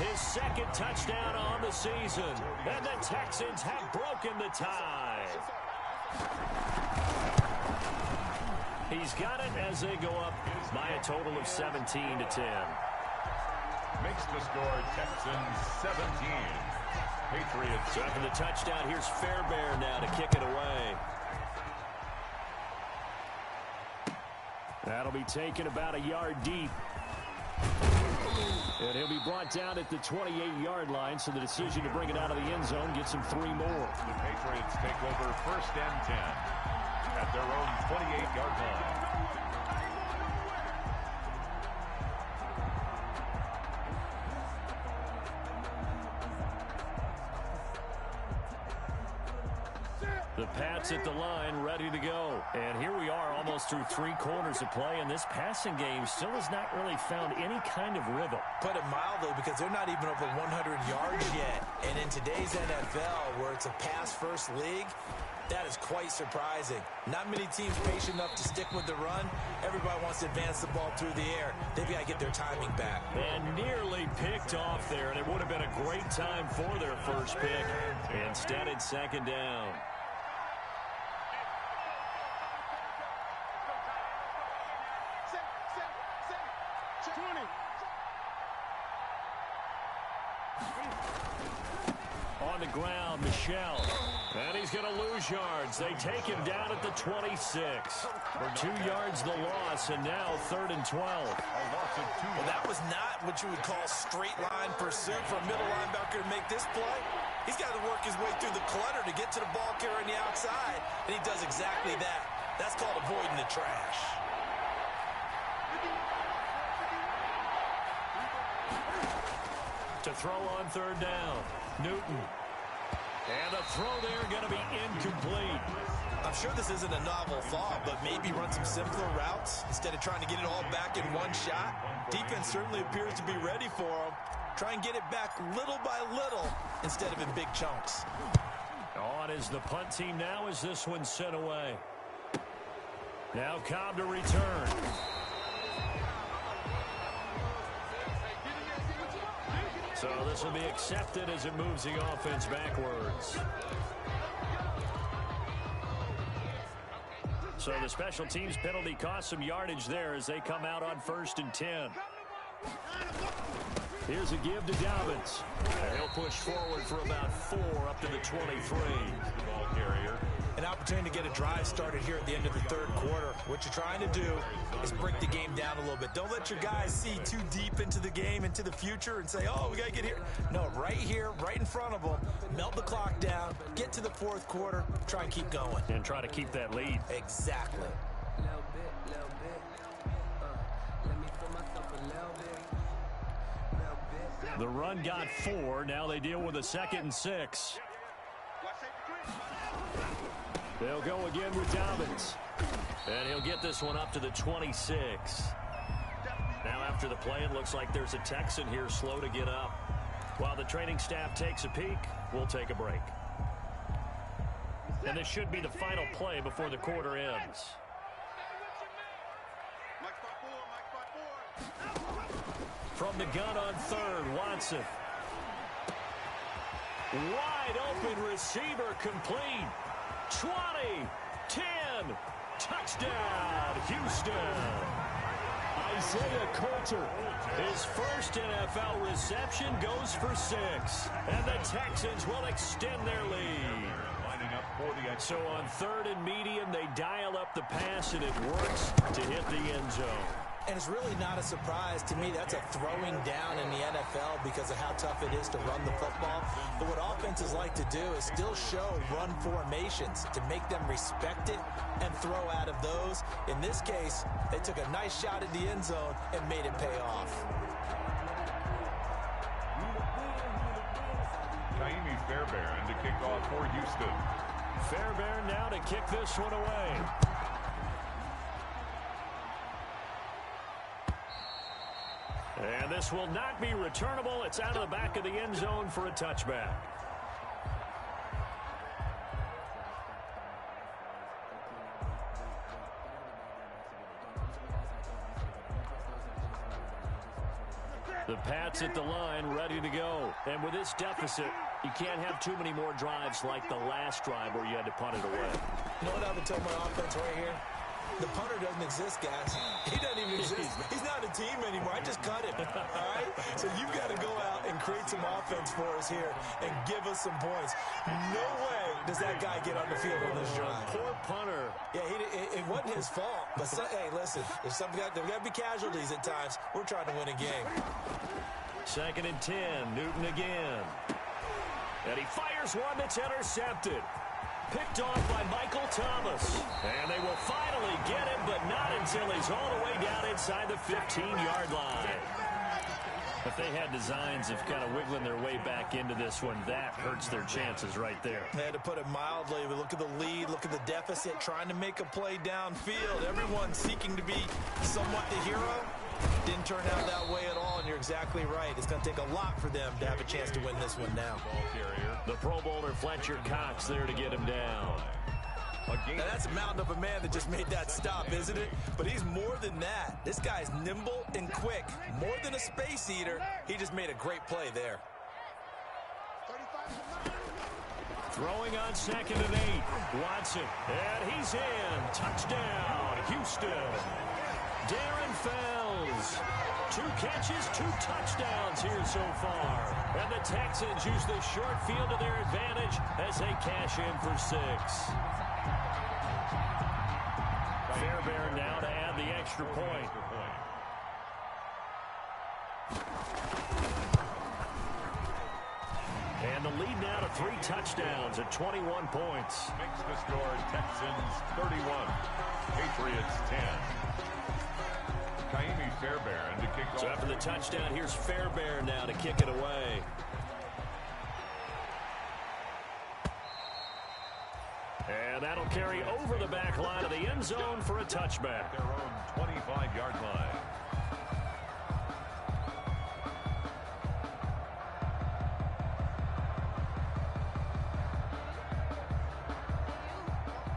his second touchdown on the season. And the Texans have broken the tie. He's got it as they go up by a total of 17-10. Makes the score Texans 17. Patriots. So after the touchdown, here's Fairbairn now to kick it away. That'll be taken about a yard deep. And he'll be brought down at the 28-yard line, so the decision to bring it out of the end zone gets him 3 more. The Patriots take over 1st and 10 at their own 28-yard line. The Pats at the line, ready to go. And here we are almost through 3 quarters of play, and this passing game still has not really found any kind of rhythm. Put it mildly, because they're not even over 100 yards yet. And in today's NFL, where it's a pass-first league, that is quite surprising. Not many teams patient enough to stick with the run. Everybody wants to advance the ball through the air. They've got to get their timing back. And nearly picked off there, and it would have been a great time for their first pick. Instead, it's 2nd down. On the ground, Michel. And he's going to lose yards. They take him down at the 26. For 2 yards the loss, and now 3rd and 12. Well, that was not what you would call straight line pursuit for a middle linebacker to make this play. He's got to work his way through the clutter to get to the ball carrier on the outside, and he does exactly that. That's called avoiding the trash. To throw on 3rd down, Newton. And the throw there going to be incomplete. I'm sure this isn't a novel thought, but maybe run some simpler routes instead of trying to get it all back in one shot. Defense certainly appears to be ready for him. Try and get it back little by little instead of in big chunks. On is the punt team now as this one's sent away. Now Cobb to return. So this will be accepted as it moves the offense backwards. So the special teams penalty cost some yardage there as they come out on 1st and 10. Here's a give to Dobbins. And he'll push forward for about 4 up to the 23. Ball carrier. An opportunity to get a drive started here at the end of the 3rd quarter. What you're trying to do is break the game down a little bit. Don't let your guys see too deep into the game, into the future, and say, oh, we got to get here. No, right here, right in front of them, melt the clock down, get to the 4th quarter, try and keep going. And try to keep that lead. Exactly. The run got 4. Now they deal with a 2nd and 6. They'll go again with Dobbins. And he'll get this one up to the 26. Now after the play, it looks like there's a Texan here slow to get up. While the training staff takes a peek, we'll take a break. And this should be the final play before the quarter ends. From the gun on 3rd, Watson. Wide open receiver complete. 20, 10, touchdown, Houston. Isaiah Coulter, his first NFL reception goes for 6. And the Texans will extend their lead. So on 3rd and medium, they dial up the pass, and it works to hit the end zone. And it's really not a surprise to me. That's a throwing down in the NFL because of how tough it is to run the football. But what offenses like to do is still show run formations to make them respect it and throw out of those. In this case, they took a nice shot at the end zone and made it pay off. Kaimi Fairbairn to kick off for Houston. Fairbairn now to kick this one away. And this will not be returnable. It's out of the back of the end zone for a touchback. The Pats at the line, ready to go. And with this deficit, you can't have too many more drives like the last drive where you had to punt it away. You know what I would tell my offense right here? The punter doesn't exist, guys. He doesn't even exist. He's not a team anymore. I just cut him, all right? So you've got to go out and create some offense for us here and give us some points. No way does that guy get on the field on this drive. Poor punter. Yeah, it wasn't his fault. But, hey, listen, there's got to be casualties at times. We're trying to win a game. 2nd and 10, Newton again. And he fires one that's intercepted. Picked off by Michael Thomas. And they will finally get him, but not until he's all the way down inside the 15-yard line. If they had designs of kind of wiggling their way back into this one, that hurts their chances right there. They had to put it mildly, but look at the lead, look at the deficit, trying to make a play downfield. Everyone seeking to be somewhat the hero. Didn't turn out that way at all, and you're exactly right. It's going to take a lot for them to have a chance to win this one now. The Pro Bowler Fletcher Cox there to get him down. Now that's a mountain of a man that just made that stop, isn't it? But he's more than that. This guy's nimble and quick. More than a space eater. He just made a great play there. Throwing on 2nd and 8. Watson. And he's in. Touchdown, Houston. Darren Fells. 2 catches, 2 touchdowns here so far. And the Texans use the short field to their advantage as they cash in for 6. Fairbairn now to add the extra point. And the lead now to 3 touchdowns at 21 points. Makes the score Texans 31, Patriots 10. Kaimi Fairbairn to kick off. So after the touchdown, here's Fairbairn now to kick it away. And that'll carry over the back line of the end zone for a touchback. Their own 25-yard line.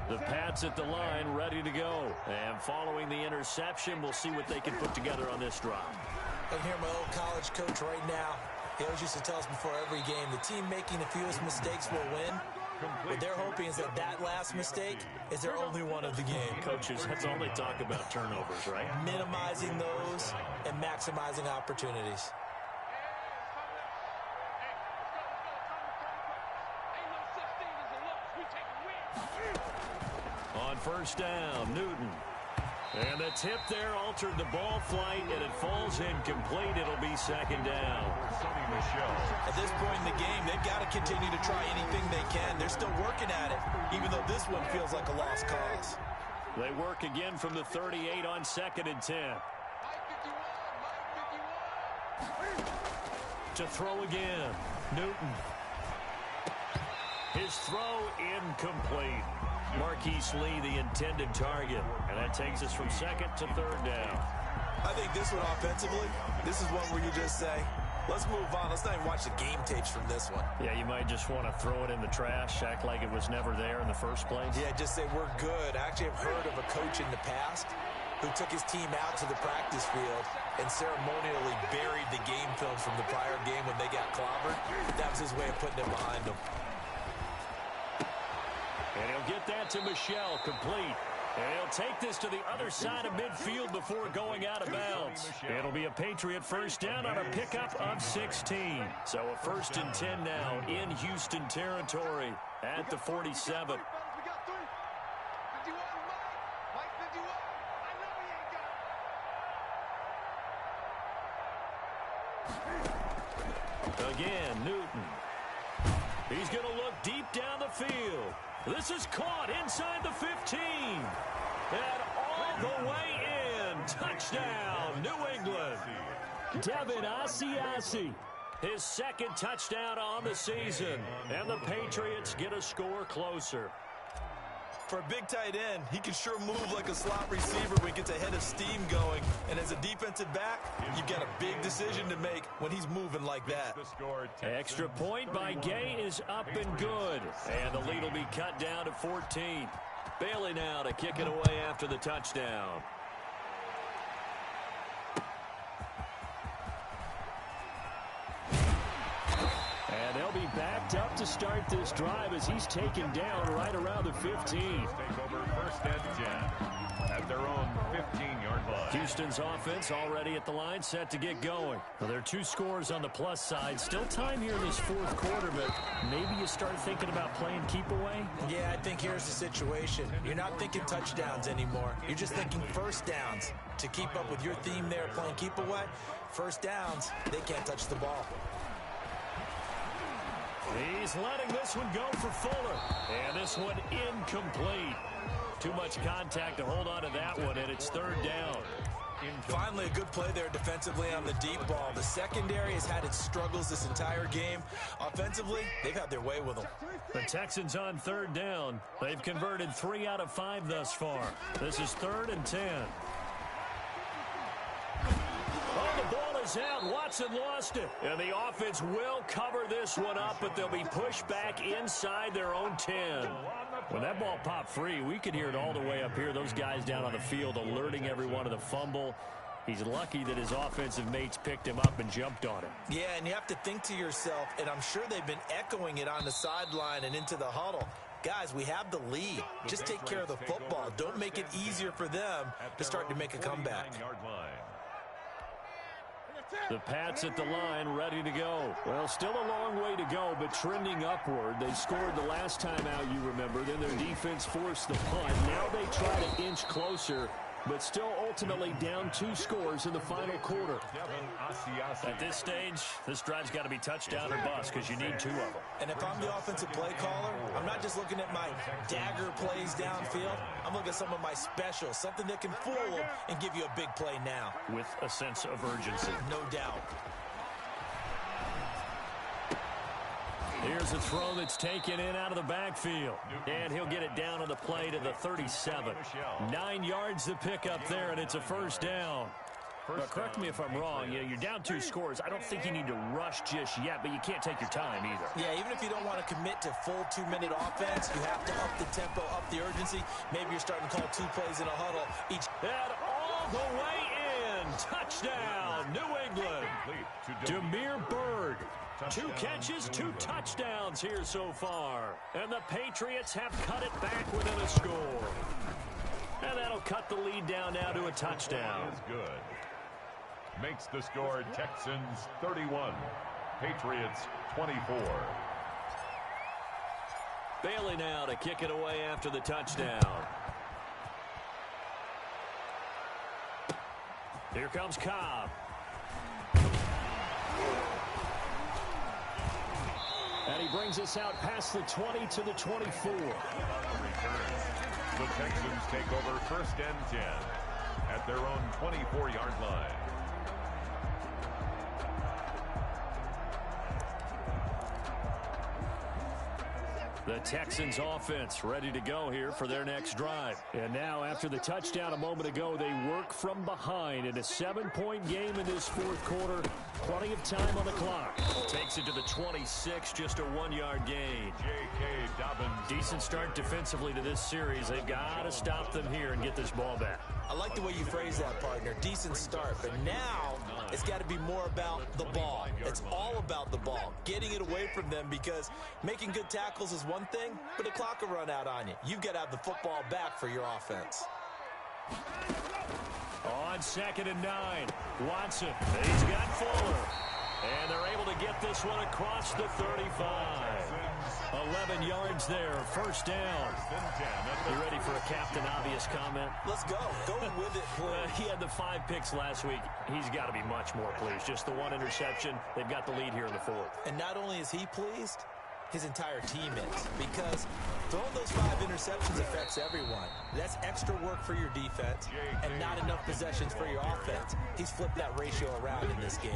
The Pats at the line, ready to go. And following the interception, we'll see what they can put together on this drive. I can hear my old college coach right now. He always used to tell us before every game, the team making the fewest mistakes will win. What they're hoping is that that last mistake is their only one of the game. Coaches, that's all they talk about, turnovers, right? Minimizing those and maximizing opportunities. On 1st down, Newton. And the tip there altered the ball flight, and it falls incomplete. It'll be 2nd down. At this point in the game, they've got to continue to try anything they can. They're still working at it, even though this one feels like a lost cause. They work again from the 38 on 2nd and 10. To throw again, Newton. His throw incomplete. Marquise Lee, the intended target. And that takes us from 2nd to 3rd down. I think this one offensively, this is one where you just say, let's move on. Let's not even watch the game tapes from this one. Yeah, you might just want to throw it in the trash, act like it was never there in the first place. Yeah, just say we're good. I actually have heard of a coach in the past who took his team out to the practice field and ceremonially buried the game films from the prior game when they got clobbered. That was his way of putting it behind them. And he'll get that to Michelle, complete. And he'll take this to the other side of midfield before going out of bounds. It'll be a Patriot 1st down on a pickup of 16. So a 1st and 10 now in Houston territory at the 47. Again, Newton. He's going to look deep down the field. This is caught inside the 15. And all the way in. Touchdown, New England. Devin Asiasi. His second touchdown on the season. And the Patriots get a score closer. For a big tight end, he can sure move like a slot receiver when he gets a head of steam going. And as a defensive back, you've got a big decision to make when he's moving like that. Extra point by Gay is up and good. And the lead will be cut down to 14. Bailey now to kick it away after the touchdown. And they'll be backed up to start this drive as he's taken down right around the 15. Take over first and 10 at their own 15-yard line. Houston's offense already at the line, set to get going. Well, there are 2 scores on the plus side. Still time here in this fourth quarter, but maybe you start thinking about playing keep away? Yeah, I think here's the situation. You're not thinking touchdowns anymore. You're just thinking first downs. To keep up with your theme there, playing keep away, first downs, they can't touch the ball. He's letting this one go for Fuller. And this one incomplete. Too much contact to hold on to that one, and it's third down. Finally, a good play there defensively on the deep ball. The secondary has had its struggles this entire game. Offensively, they've had their way with them. The Texans on third down. They've converted 3 out of 5 thus far. This is 3rd and 10. Oh, the ball is out. Watson lost it. And the offense will cover this one up, but they'll be pushed back inside their own 10. When that ball popped free, we could hear it all the way up here. Those guys down on the field alerting everyone of the fumble. He's lucky that his offensive mates picked him up and jumped on him. Yeah, and you have to think to yourself, and I'm sure they've been echoing it on the sideline and into the huddle. Guys, we have the lead. Just take care of the football. Don't make it easier for them to start to make a comeback. The Pats at the line, ready to go. Well, still a long way to go, but trending upward. They scored the last time out, you remember. Then their defense forced the punt. Now they try to inch closer, but still ultimately down 2 scores in the final quarter. At this stage, this drive's got to be touchdown or bust because you need 2 of them. And if I'm the offensive play caller, I'm not just looking at my dagger plays downfield. I'm looking at some of my specials, something that can fool them and give you a big play now. With a sense of urgency. No doubt. Here's a throw that's taken in out of the backfield. And he'll get it down on the play to the 37. 9 yards to pick up there, and it's a first down. But correct me if I'm wrong. You're down 2 scores. I don't think you need to rush just yet, but you can't take your time either. Yeah, even if you don't want to commit to full 2-minute offense, you have to up the tempo, up the urgency. Maybe you're starting to call 2 plays in a huddle each. And all the way in. Touchdown, New England. Demir Bird. 2 catches, 2 touchdowns here so far. And the Patriots have cut it back within a score. And that'll cut the lead down now to a touchdown. Is good. Makes the score Texans 31, Patriots 24. Bailey now to kick it away after the touchdown. Here comes Cobb. And he brings us out past the 20 to the 24. The Texans take over first and 10 at their own 24-yard line. The Texans offense ready to go here for their next drive. And now after the touchdown a moment ago, they work from behind in a 7-point game in this fourth quarter. Plenty of time on the clock. Takes it to the 26, just a 1-yard gain. J.K. Dobbins. Decent start defensively to this series. They've got to stop them here and get this ball back. I like the way you phrase that, partner. Decent start, but now it's got to be more about the ball. It's all about the ball, getting it away from them, because making good tackles is one thing, but the clock will run out on you. You've got to have the football back for your offense. On 2nd and 9, Watson. He's got Fuller. And they're able to get this one across the 35. 11 yards there, first down. You ready for a Captain Obvious comment? Let's go. Go with it, please. He had the 5 picks last week. He's got to be much more pleased. Just the 1 interception. They've got the lead here in the 4th. And not only is he pleased, his entire team is. Because throwing those 5 interceptions affects everyone. That's extra work for your defense and not enough possessions for your offense. He's flipped that ratio around in this game.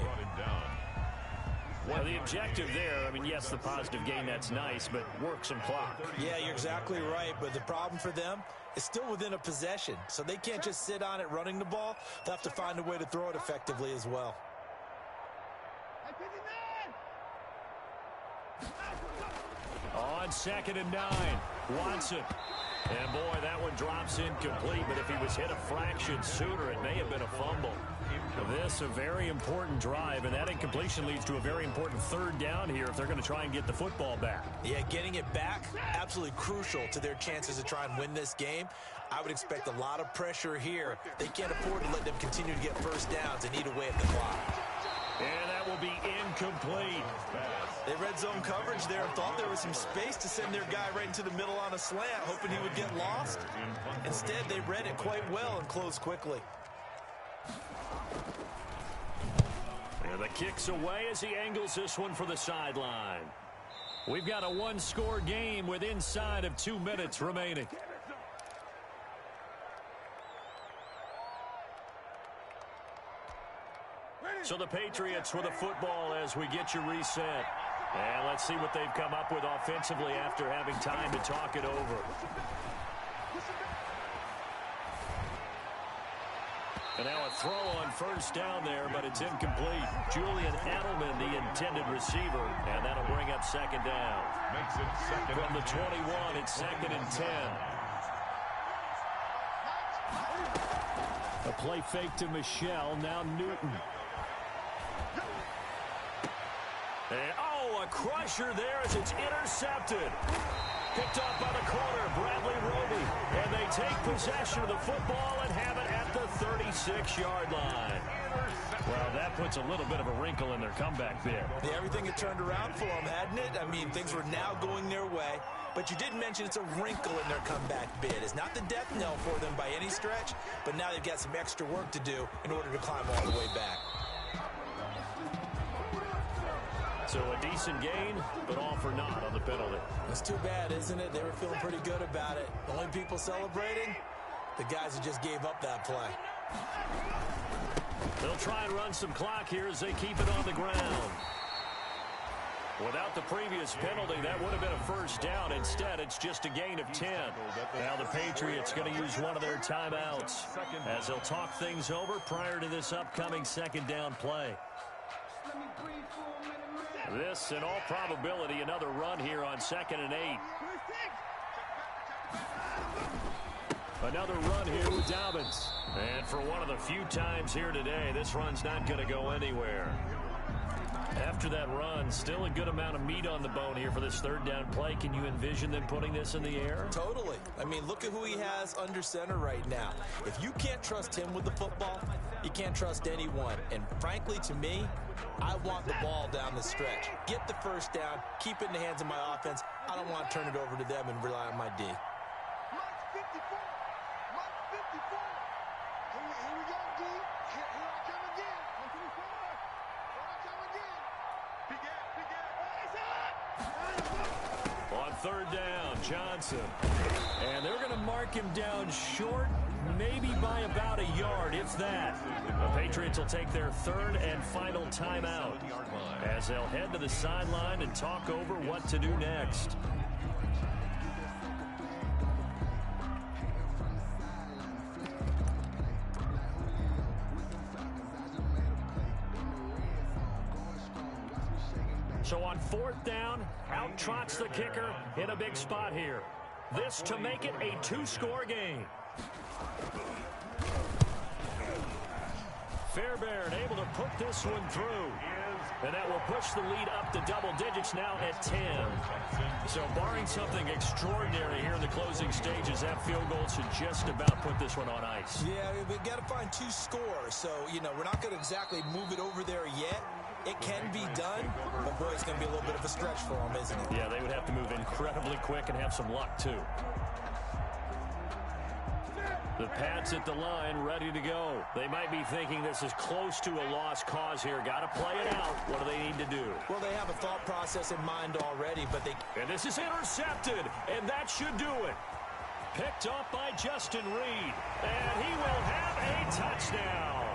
Well, the objective there, I mean, yes, the positive gain, that's nice, but work some clock. Yeah, you're exactly right, but the problem for them is still within a possession, so they can't just sit on it running the ball. They'll have to find a way to throw it effectively as well. On 2nd and 9, Watson. And, boy, that one drops incomplete, but if he was hit a fraction sooner, it may have been a fumble. This a very important drive, and that incompletion leads to a very important 3rd down here if they're going to try and get the football back. Yeah, getting it back, absolutely crucial to their chances to try and win this game. I would expect a lot of pressure here. They can't afford to let them continue to get first downs and eat away at the clock. And that will be incomplete. They read zone coverage there and thought there was some space to send their guy right into the middle on a slant, hoping he would get lost. Instead, they read it quite well and closed quickly. And the kick's away as he angles this one for the sideline. We've got a 1-score game with inside of 2 minutes remaining. So the Patriots with a football as we get you reset. And let's see what they've come up with offensively after having time to talk it over. And now a throw on first down there, but it's incomplete. Julian Edelman, the intended receiver, and that'll bring up 2nd down. Makes it 2nd From the 21, it's 2nd and 10. A play fake to Michelle, now Newton. And, a crusher there as it's intercepted. Picked off by the corner, Bradley Roby. And they take possession of the football and have it at the 36-yard line. Well, that puts a little bit of a wrinkle in their comeback bid. Yeah, everything had turned around for them, hadn't it? I mean, things were now going their way. But you did mention it's a wrinkle in their comeback bid. It's not the death knell for them by any stretch, but now they've got some extra work to do in order to climb all the way back. So a decent gain, but all for naught on the penalty. It's too bad, isn't it? They were feeling pretty good about it. The only people celebrating, the guys who just gave up that play. They'll try and run some clock here as they keep it on the ground. Without the previous penalty, that would have been a first down. Instead, it's just a gain of 10. Now the Patriots going to use one of their timeouts as they'll talk things over prior to this upcoming 2nd down play. This, in all probability, another run here on 2nd and 8. Another run here with Dobbins. And for one of the few times here today, this run's not going to go anywhere. After that run, still a good amount of meat on the bone here for this 3rd down play. Can you envision them putting this in the air? Totally. I mean, look at who he has under center right now. If you can't trust him with the football, you can't trust anyone. And frankly, to me, I want the ball down the stretch. Get the first down, keep it in the hands of my offense. I don't want to turn it over to them and rely on my D. On 3rd down, Johnson. And they're going to mark him down short, maybe by about a yard, if that. The Patriots will take their 3rd and final timeout as they'll head to the sideline and talk over what to do next. So on 4th down, out trots the kicker in a big spot here. This to make it a 2-score game. Fairbairn able to put this one through. And that will push the lead up to double digits now at 10. So barring something extraordinary here in the closing stages, that field goal should just about put this one on ice. Yeah, we've got to find 2 scores. So, we're not going to exactly move it over there yet. It can be done, but boy, it's going to be a little bit of a stretch for them, isn't it? Yeah, they would have to move incredibly quick and have some luck, too. The Pats at the line, ready to go. They might be thinking this is close to a lost cause here. Got to play it out. What do they need to do? Well, they have a thought process in mind already, but they... And this is intercepted, and that should do it. Picked up by Justin Reed, and he will have a touchdown.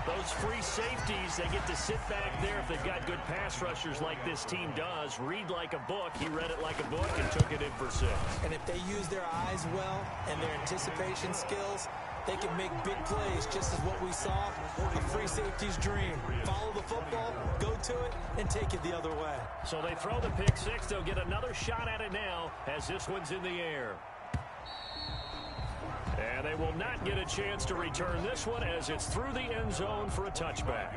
Those free safeties, they get to sit back there if they've got good pass rushers like this team does. Read like a book. He read it like a book and took it in for 6. And if they use their eyes well and their anticipation skills, they can make big plays, just as what we saw, a free safety's dream. Follow the football, go to it, and take it the other way. So they throw the pick 6. They'll get another shot at it now as this one's in the air. And they will not get a chance to return this one as it's through the end zone for a touchback.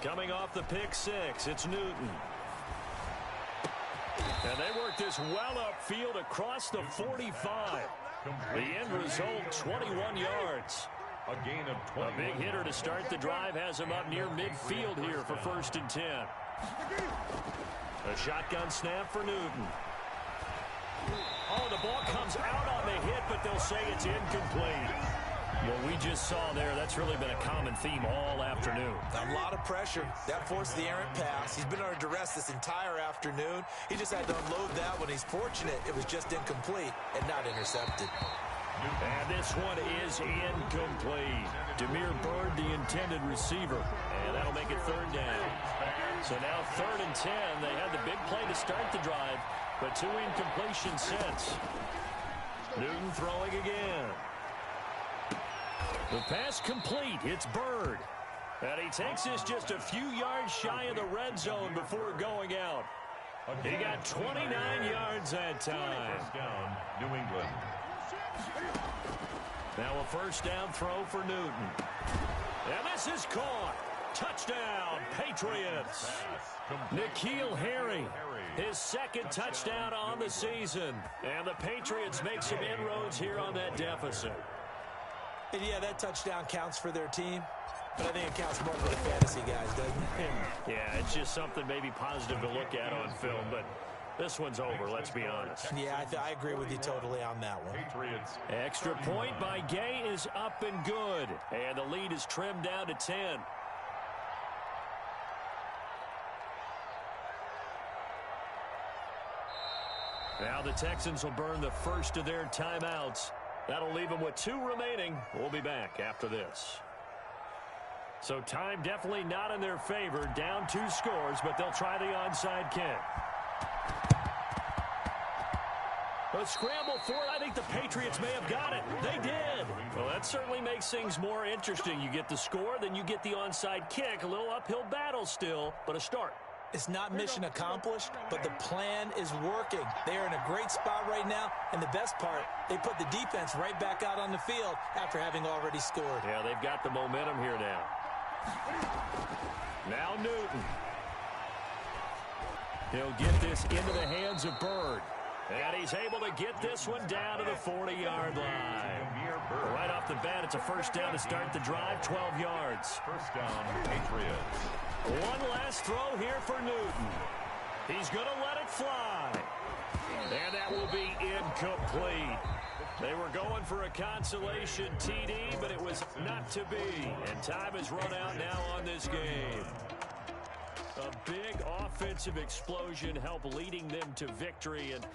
Coming off the pick 6, it's Newton. And they work this well upfield across the 45. The end result, 21 yards. A gain of 20. A big hitter to start the drive has him up near midfield here for 1st and 10. A shotgun snap for Newton. Oh, the ball comes out on the hit, but they'll say it's incomplete. What we just saw there, that's really been a common theme all afternoon. A lot of pressure. That forced the errant pass. He's been under duress this entire afternoon. He just had to unload that one. He's fortunate it was just incomplete and not intercepted. And this one is incomplete. Demir Bird, the intended receiver. And that'll make it 3rd down. So now 3rd and 10. They had the big play to start the drive, but 2 incompletions since. Newton throwing again. The pass complete. It's Bird. And he takes this just a few yards shy of the red zone before going out. He got 29 yards that time. Down, New England. Now a 1st down throw for Newton. And this is caught. Touchdown, Patriots. N'Keal Harry, his 2nd touchdown on the season. And the Patriots make some inroads here on that deficit. And yeah, that touchdown counts for their team, but I think it counts more for the fantasy guys, doesn't it? Yeah, it's just something maybe positive to look at on film, but this one's over, let's be honest. Yeah, I agree with you totally on that one. Patriots. Extra point by Gay is up and good, and the lead is trimmed down to 10. Now the Texans will burn the first of their timeouts. That'll leave them with 2 remaining. We'll be back after this. So time definitely not in their favor. Down 2 scores, but they'll try the onside kick. A scramble for it. I think the Patriots may have got it. They did. Well, that certainly makes things more interesting. You get the score, then you get the onside kick. A little uphill battle still, but a start. It's not mission accomplished, but the plan is working. They are in a great spot right now, and the best part, they put the defense right back out on the field after having already scored. Yeah, they've got the momentum here now. Now Newton. He'll get this into the hands of Bird. And he's able to get this one down to the 40-yard line. Right off the bat, it's a 1st down to start the drive, 12 yards. 1st down, Patriots. One last throw here for Newton. He's going to let it fly. And that will be incomplete. They were going for a consolation TD, but it was not to be. And time has run out now on this game. A big offensive explosion helped leading them to victory. And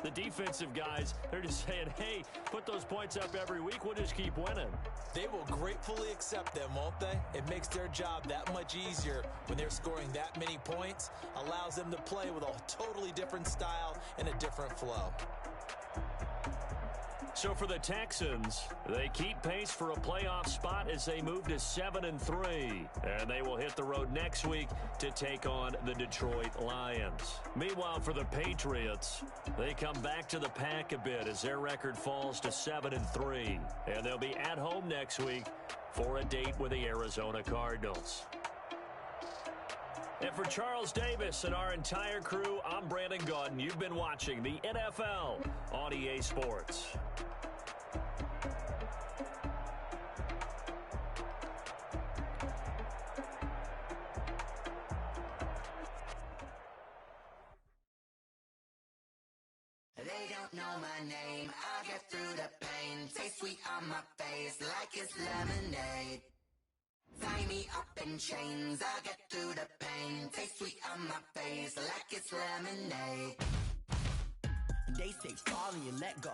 the defensive guys, they're just saying, hey, put those points up every week. We'll just keep winning. They will gratefully accept them, won't they? It makes their job that much easier when they're scoring that many points. Allows them to play with a totally different style and a different flow. So for the Texans, they keep pace for a playoff spot as they move to 7-3. And they will hit the road next week to take on the Detroit Lions. Meanwhile, for the Patriots, they come back to the pack a bit as their record falls to 7-3. And they'll be at home next week for a date with the Arizona Cardinals. And for Charles Davis and our entire crew, I'm Brandon Gaudin. You've been watching the NFL on EA Sports. They don't know my name, I get through the pain. Taste sweet on my face like it's lemonade. Tie me up in chains, I get through the pain. Taste sweet on my face like it's lemonade. They say fall and you let go,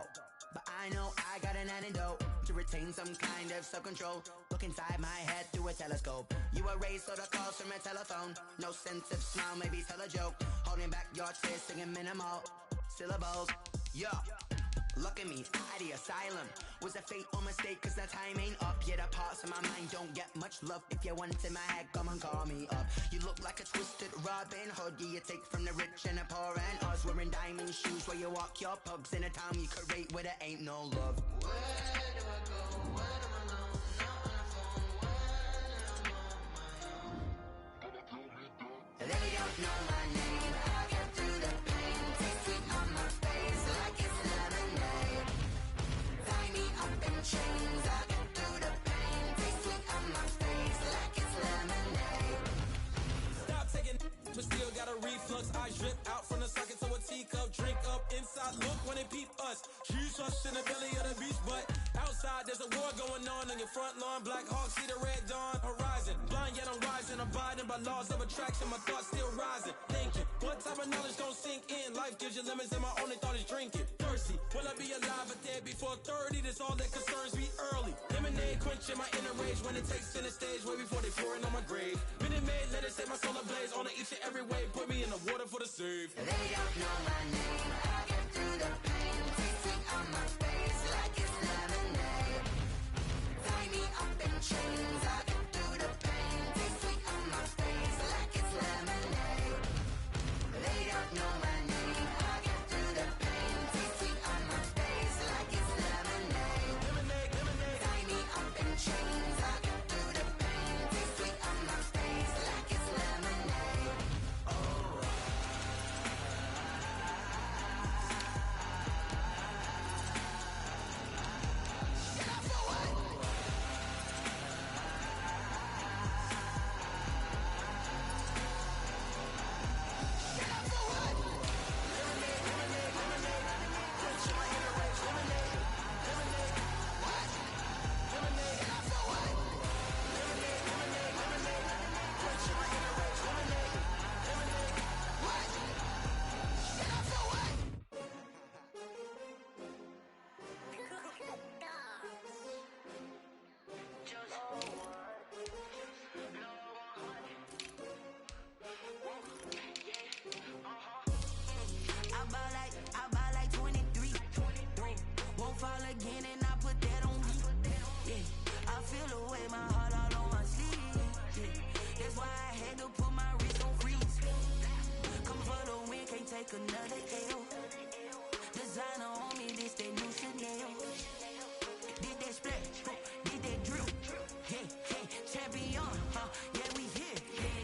but I know I got an antidote to retain some kind of self-control. Look inside my head through a telescope. You erase all the calls from a telephone. No sense of smile, maybe tell a joke. Holding back your tears, singing minimal syllables. Yeah, look at me, at the asylum. Was a fate or mistake, cause the time ain't up. Yeah, the parts of my mind don't get much love. If you want in my head, come and call me up. You look like a twisted Robin Hood. Yeah, you take from the rich and the poor and us. Wearing diamond shoes where you walk your pugs in a town you could rate where there ain't no love. Where do I go? When am I alone? Not on the phone. When I'm on my own. They don't know my name, I get through the pain. Taste sweet on my face like it's lemonade. Tie me up in chains, I get through the pain. Taste sweet on my face like it's lemonade. Stop taking, but still got a reflux. I drip out from the socket to a teacup. Drink up inside, look when they peep us. Cheese rush in the belly of the beast, but outside there's a war going on your front lawn. Black Hawk, see the red dawn horizon. Blind yet I'm rising, abiding by laws of attraction. My thoughts still rising, thinking what type of knowledge don't sink in. Life gives you lemons and my only thought is drinking. Thirsty, will I be alive or dead before 30? That's all that concerns me early. Lemonade quenching my inner rage when it takes center stage way before they pouring on my grave. Minute Maid, let it set my soul ablaze on each and every way. Put me in the water for the save. They don't know my name, I get through the pain. Taste sweet on my face like it's lemonade. Tie me up in chains, I get through the pain. Taste sweet on my face like it's lemonade. They don't know my name, I get through the pain. Taste sweet on my face like it's lemonade. Lemonade, lemonade. Tie me up in chains, I get through the pain. Taste sweet on my face like it's lemonade. I buy like 23. Won't fall again and I put that on me. Yeah, I feel the way my heart all on my sleeve. Yeah, that's why I had to put my wrist on freeze. Come for the win, can't take another L. Designer on me, this that new Chanel. Did that splash, did that drill. Hey, champion, yeah, we here.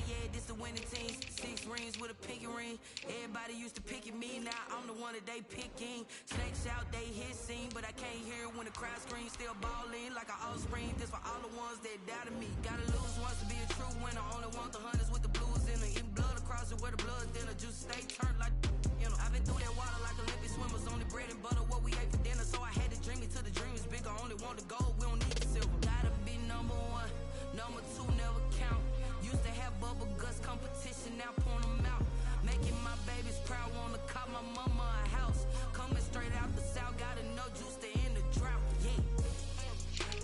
Yeah, this the winning team. 6 rings with a pinky ring. Everybody used to pick at me, now I'm the one that they picking. Snakes out, they hit scene, but I can't hear when the crowd screams. Still balling like an offspring. This for all the ones that doubted me. Gotta lose once to be a true winner. Only want the hunters with the blues in it. Eating blood across it where the blood thinner. Juice stay turned like, you know. I've been through that water like Olympic swimmers. Only bread and butter, what we ate for dinner. So I had to dream it till the dream is bigger. Only want the gold, we don't need the silver. Gotta be number 1, number 2 never count. Used to have bubble guts competition, now point them out. Making my babies proud, wanna call my mama a house. Coming straight out the south, got enough juice to end the drought. Yeah,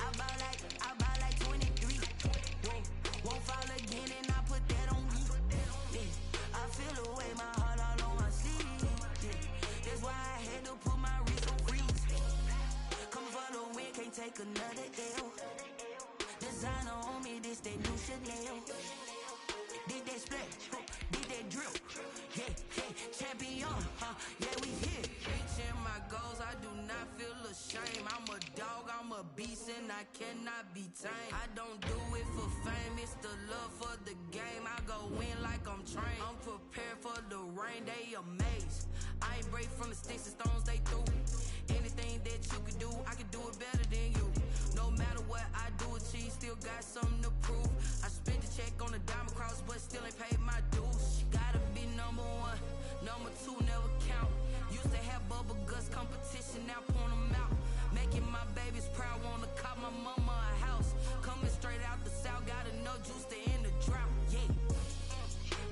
I buy like 23. Won't fall again and I put that on me. Yeah, I feel the way my heart all on my sleeve. Yeah, that's why I had to put my wrist on freeze. take another L. Designer on me, this they new Chanel. Did they splash? Did they drill? Yeah, champion, yeah, we here. Reaching my goals, I do not feel ashamed. I'm a dog, I'm a beast, and I cannot be tamed. I don't do it for fame, it's the love for the game. I go in like I'm trained. I'm prepared for the rain, they amazed. I ain't break from the sticks and stones they threw. Anything that you can do, I can do it better than you. No matter what I do, achieve, still got something to prove. I spent the check on the diamond cross, but still ain't paid my dues. Gotta be number one, number two never count. Used to have bubble guts competition, now point them out. Making my babies proud, wanna cop my mama a house. Coming straight out the south, got enough juice to end the drought. Yeah,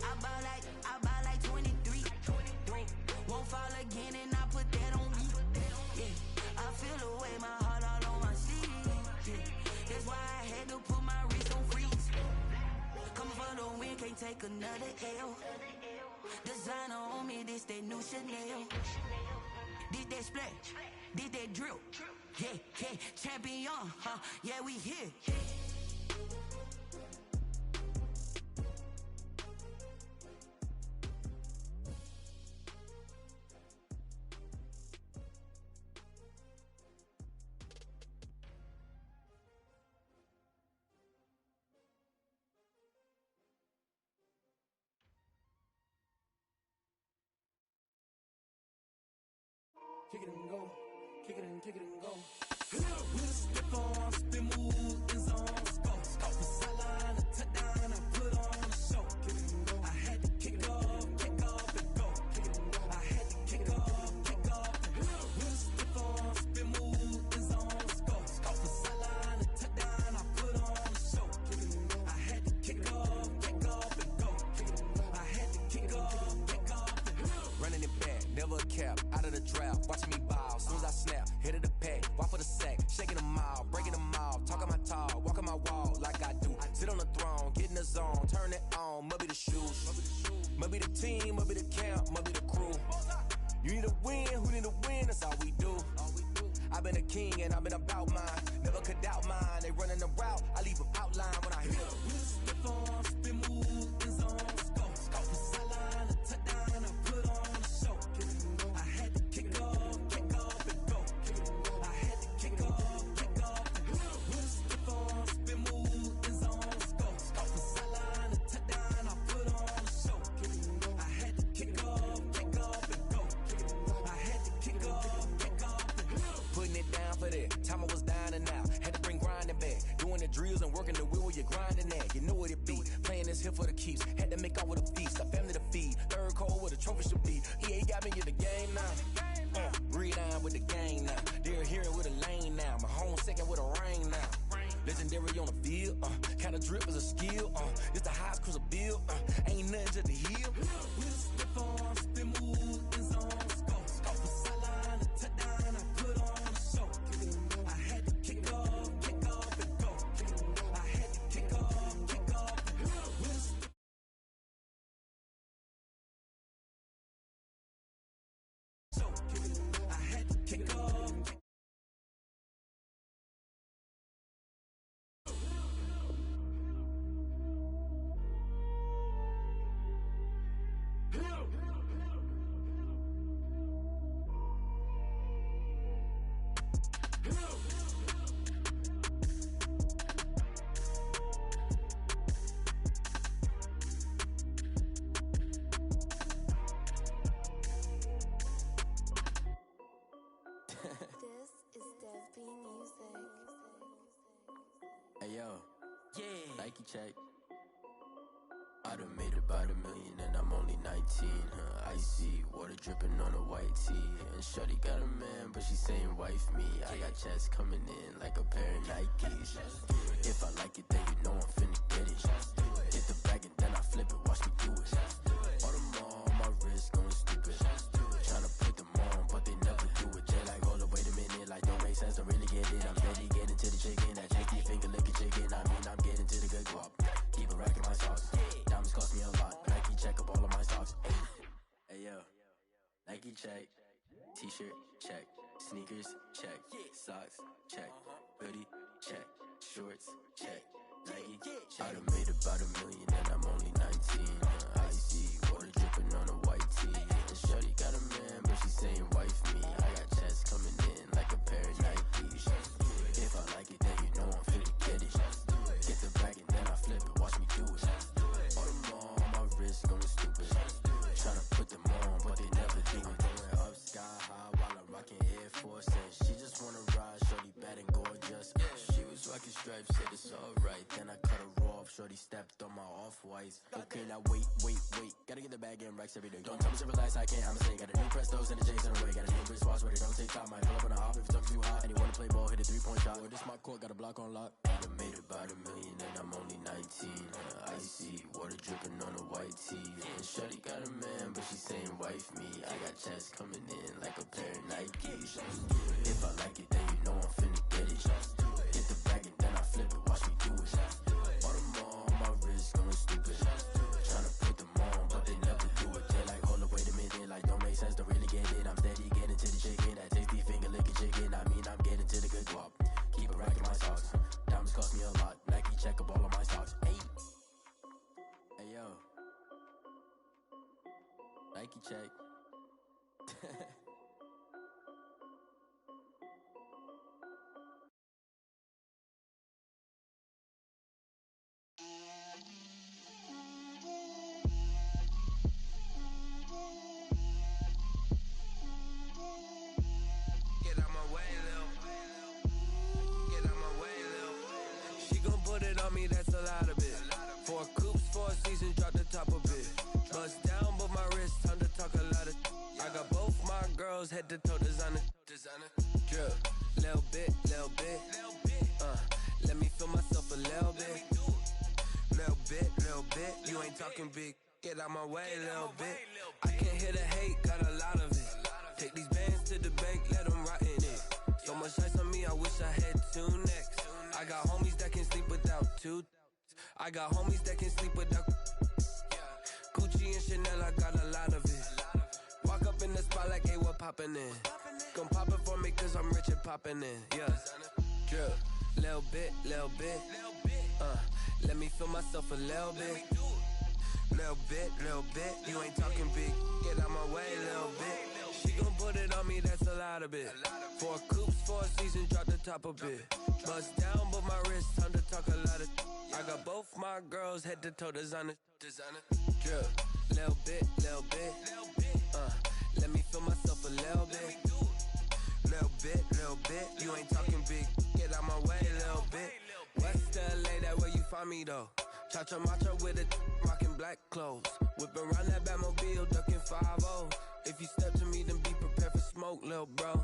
I buy like 23. Won't fall again, and I put that on me. Yeah, I feel the way, my heart all on my sleeve. Yeah, that's why I had to put my wrist on freeze. Coming for the win, can't take another L. Designer on me, this they new Chanel. Did they splash? Did they drill? Yeah, champion, yeah, we here. Kick it and go, kick it and go. With a stiff arm, spin move, in zone, scope. The sideline, a touchdown, I put on a show. Kick it and go. I had to kick off and go. Kick it and go. I had to kick off and go. With a stiff arm, spin move, in zone, scope. The sideline, a touchdown, I put on a show. Kick it and go. I had to kick off and go. Kick it and go. I had to kick off and go. Running it back, never a cap, out of the draft, watching me ball, soon as I snap, head of the pack, walk for the sack, shaking them all, breaking them all, talking my talk, walking my wall like I do, sit on the throne, get in the zone, turn it on, must be the shoes, must be the team, must be the camp, must be the crew, you need a win, who need a win, that's all we do, I've been a king and I've been about mine, never could doubt mine, they running the route, I leave them outline when I hit them. With a stiff arm, spin move, in zone, scope. The sideline, a touchdown, I put on a show. I had to kick off and go. I had to kick off and go. With a stiff arm, spin move, in zone, scope. The sideline, a touchdown, I put on a show. I had to kick off and go. I had to kick off and go. Putting it down for that, time I was down and out, had to bring grinding back, doing the drills and working the wheel where you're grinding at, you know what it be, playing this here for the keeps, had to make off with a feast, a family to feed, third cold where the trophy should be, EA got me in the game now, breathe down with the game now, they're here with a lane now, my home second with a rain now, legendary on the field, kinda drip is a skill, it's the highest cruiser bill, ain't nothing to the hill. With a stiff arm, spin move, in zone, scope. The sideline, a touchdown, I put on a show. I had to kick off and go. I had to kick off and go. With a stiff show. I had to kick off. This is Dev B Music. Hey yo, yeah, Nike check. I done made about $1 million and I'm only 19, huh? Icy, water dripping on a white tee. And shorty got a man, but she saying wife me. I got checks coming in like a pair of Nikes. If I like it, then you know I'm finna get it. Hit the bag and then I flip it, watch me do it. All them on my wrist going stupid. Tryna put them on, but they never do it. Jay like, hold up, wait a minute, like don't make sense, don't really get it. I'm steady getting to the chicken, that cheeky finger licking chicken. I mean, I'm getting to the good guap. Keep a rack in my socks. Diamonds cost me a lot. Nike check up all of my socks. Hey yo, Nike check, t-shirt check, Sneakers, check. Socks, check. Hoodie, check. Shorts, check. Nike, check. I done made about $1 million and I'm only 19. Icy, water dripping on a white tee. And shorty got a man, but she saying wife me. I got checks coming in like a pair of Nikes. If I like it, then you know I'm finna get it. Get the bag and then I flip it, watch me do it. All my wrist going stupid. Tryna put them on, but they never do it. Going up sky high while I'm rocking Air Force. And she just wanna ride, shorty bad and gorgeous. She was rocking stripes, said it's alright. Then I cut her off, shorty stepped on my off-whites. Okay, now wait. Gotta get the bag and racks every day. Don't tell me to relax, I can't, I'ma say. Got a new Prestos and the J's in the way. Got a new wristwatch, but it don't take time. Might pull up on the hop if it's too hot. And you wanna play ball, hit a 3-point shot. Well, this my court, got a block on lock. I done made about $1 million and I'm only 19. Icy, water dripping on a white tee. And shorty got a man, but she saying wife me. I got checks coming in like a pair of Nikes. If I like it, then you know I'm finna get it. Get the bag and then I flip it, watch me do it. All my wrist going stupid. Tryna put them on, but they never do it. They're like, hold up, wait a minute, like don't make sense, don't really get it. I'm steady getting to the chicken, that tasty finger licking chicken. I mean, I'm getting to the good guap. Keep it racking my socks. Diamonds cost me a lot. Nike check up all of my stocks. Hey yo, Nike check. Me, that's a lot of it. 4 coops, 4 seasons, drop the top of it. Bust down, but my wrist, time to talk a lot of. I got both my girls head to toe designer. Drip, little bit. Let me feel myself a little bit. Little bit. You ain't talking big. Get out my way, little bit. I can't hear the hate, got a lot of it. Take these bands to the bank, let them rot in it. So much ice on me, I wish I had 2 necks. I got homies that can sleep without 2. I got homies that can sleep without Gucci and Chanel, I got a lot of it. Walk up in the spot like, hey, what poppin' in? Gon' pop it for me cause I'm rich and poppin' in, yeah. Drip, little bit. Let me feel myself a little bit. Little bit. You ain't talking big. Get out my way, little bit. She gon' put it on me, that's a lot of it. 4 coops, 4 seasons, drop the top a bit. Bust down, but my wrist, time to talk a lot of. I got both my girls head to toe designer. Drip, little bit. Let me feel myself a little bit. Little bit. You ain't talking big. Get out my way, little bit. West LA, that where you find me though. Cha-cha matcha with a rockin' black clothes. Whip around that Batmobile, ducking 5-0. If you step to me, then be prepared for smoke, lil' bro.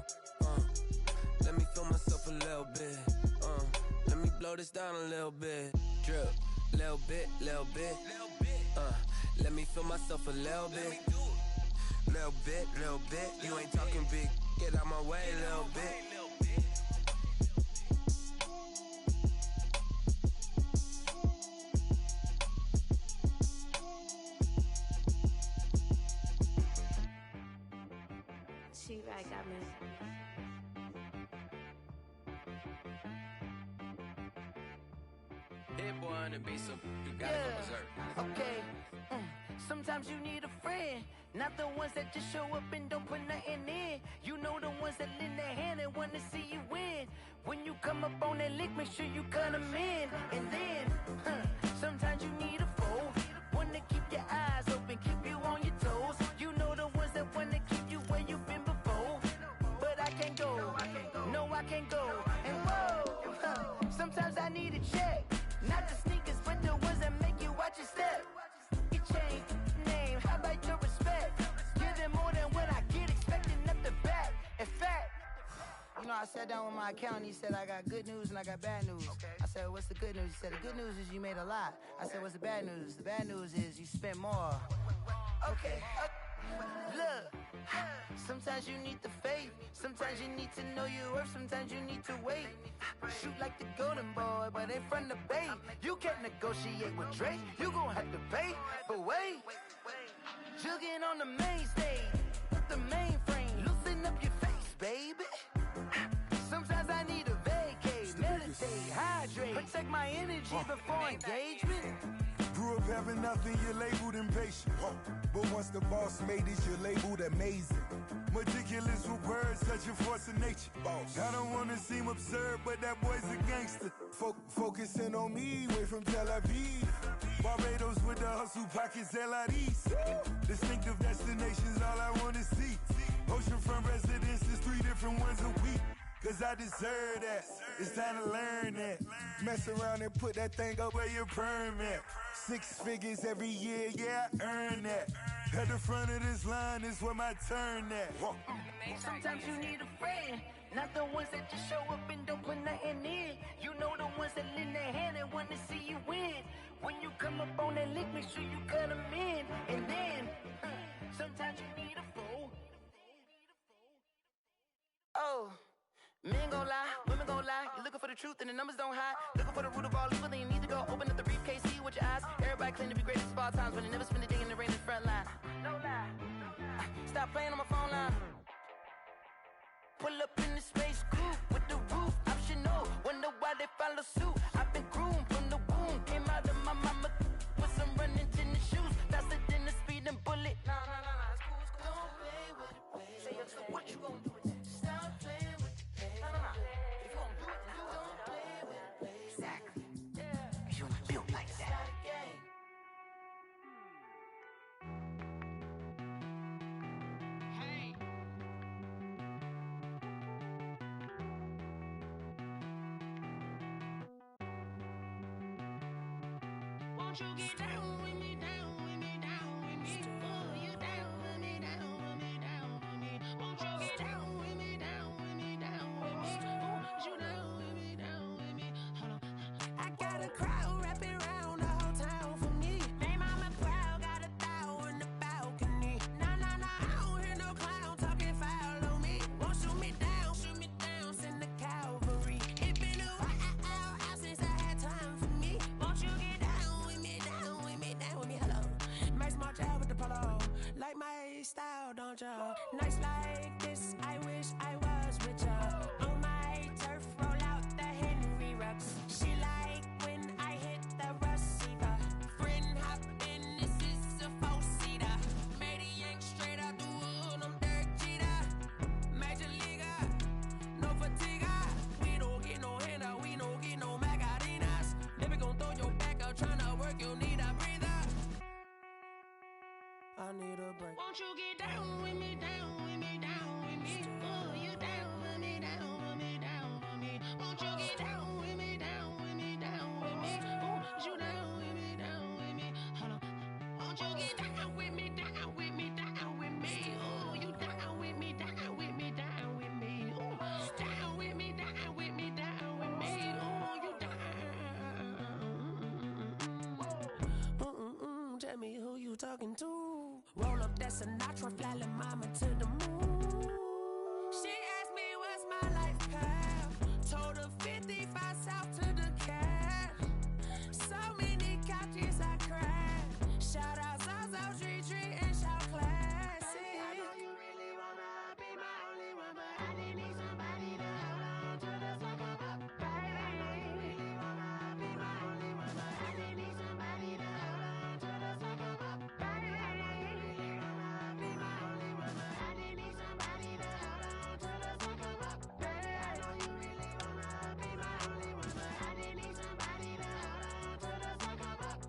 Let me feel myself a little bit. Let me blow this down a little bit. Drip, little bit. Let me feel myself a little bit. Little bit. You ain't talking big. Get out my way, little bit. She right, got me. Hit boy on the beat, so you gotta go berserk. Okay. Sometimes you need a friend, not the ones that just show up and don't put nothing in. You know the ones that lend their hand and want to see you win. When you come up on that lick, make sure you cut them in. And then, sometimes you need a foe, one to keep your eyes open, keep you on your toes. You know the ones that want to keep you where you've been before. But I can't go, no I can't go. And whoa, sometimes I need a check. Not the sneakers, but the ones that make you watch your step. You change name, how about your respect? Give them more than what I get, expecting up the back. In fact, you know, I sat down with my accountant, he said I got good news and I got bad news. I said, what's the good news? He said, the good news is you made a lot. I said, what's the bad news? The bad news is you spent more. Okay. Look, sometimes you need the faith, sometimes you need to know your worth, sometimes you need to wait. Shoot like the golden boy, but in front of the bay. You can't negotiate with Drake, you gon' have to pay. But wait, jugging on the main stage, the mainframe, loosen up your face, baby. Protect my energy before engagement. Grew up having nothing, you're labeled impatient. But once the boss made it, you're labeled amazing. Meticulous with words, such a force of nature. I don't wanna seem absurd, but that boy's a gangster. Focusing on me, way from Tel Aviv. Barbados with the hustle pockets, LIDs. Distinctive destinations, all I wanna see. Oceanfront residences, 3 different ones a week. Cause I deserve that, it's time to learn that. Mess around and put that thing up where your permit. 6 figures every year, yeah, I earn that. At the front of this line is where my turn at. Sometimes you need a friend, not the ones that just show up and don't put nothing in. You know the ones that lend their hand and want to see you win. When you come up on that lick, make sure you cut them in. And then, sometimes you need a fool. Oh. Men gon' lie, women gon' lie. You're looking for the truth and the numbers don't hide. Looking for the root of all evil, then you need to go open up the briefcase, see with your eyes. Everybody claim to be greatest of all times, but they never spend a day in the rain in the front line. No lie. Stop playing on my phone line. Pull up in the space coupe with the roof optional. Wonder why they follow suit. I've been groomed from the womb. Came out of my mama with some running tennis shoes. Faster than the speeding bullet. No, it's cool, it's cool. Don't play with it, play. Say so what you gon' do with it? Stop playing with it, play. No. If you gon' do it, then you don't play with it, play. Exactly. Yeah. Cause you was built like that. Hey. Won't you get down with me, down with me, down with me? Oh, you down with me, down with me, down with me. Won't you get down with me, down with me, down with me? Oh, you down with me, down with me? Hold on. I got a crowd wrapping around the whole town for me. They mama proud, got a thou in the balcony. Nah, I don't hear no clown talking foul on me. Won't shoot me down, send the cavalry. It been a while since I had time for me. Won't you get down with me, down with me, down with me? Hello. Max March out with the polo. Like my style, don't ya? Nights like this, I wish I was with ya. On my turf, roll out the Henry Rux. She like when I hit the receiver. Friend hop in, this is a 4-seater. Made a yank straight out the wood, I'm Derek Jeter. Major leaguer, no fatigue. We don't get no handout, we don't get no Macarinas. Never gon' throw your back out, tryna work, you need a breather. I need a break. Won't you get down with me, down with me, down with me? Oh, you down with me, down with me, down with me? Won't you get down with me, down with me, down with me? Oh, you down with me, down with me? Hold on. Won't you get down with me, down with me, down with me? Oh, you down with me, down with me, down with me? Oh, down with me, down with me, down with me? Oh, you down. Tell me who you talking to. Roll up that Sinatra, fly la mama to the moon. She asked me what's my life path. Told her 55 south to the cat. So many couches I cracked. Shout out Zazo, Tree, and shout classic. I know you really wanna be my only one, but I didn't need somebody to hold on to the sucker up. Baby, I know you really wanna be my only one, but I didn't need somebody to hold on to the sucker up. Baby, I know you really wanna be my only one, but I didn't need somebody to hold on to the sucker up. Baby, I know you really wanna be my only one, but I didn't need somebody to hold on to the sucker up.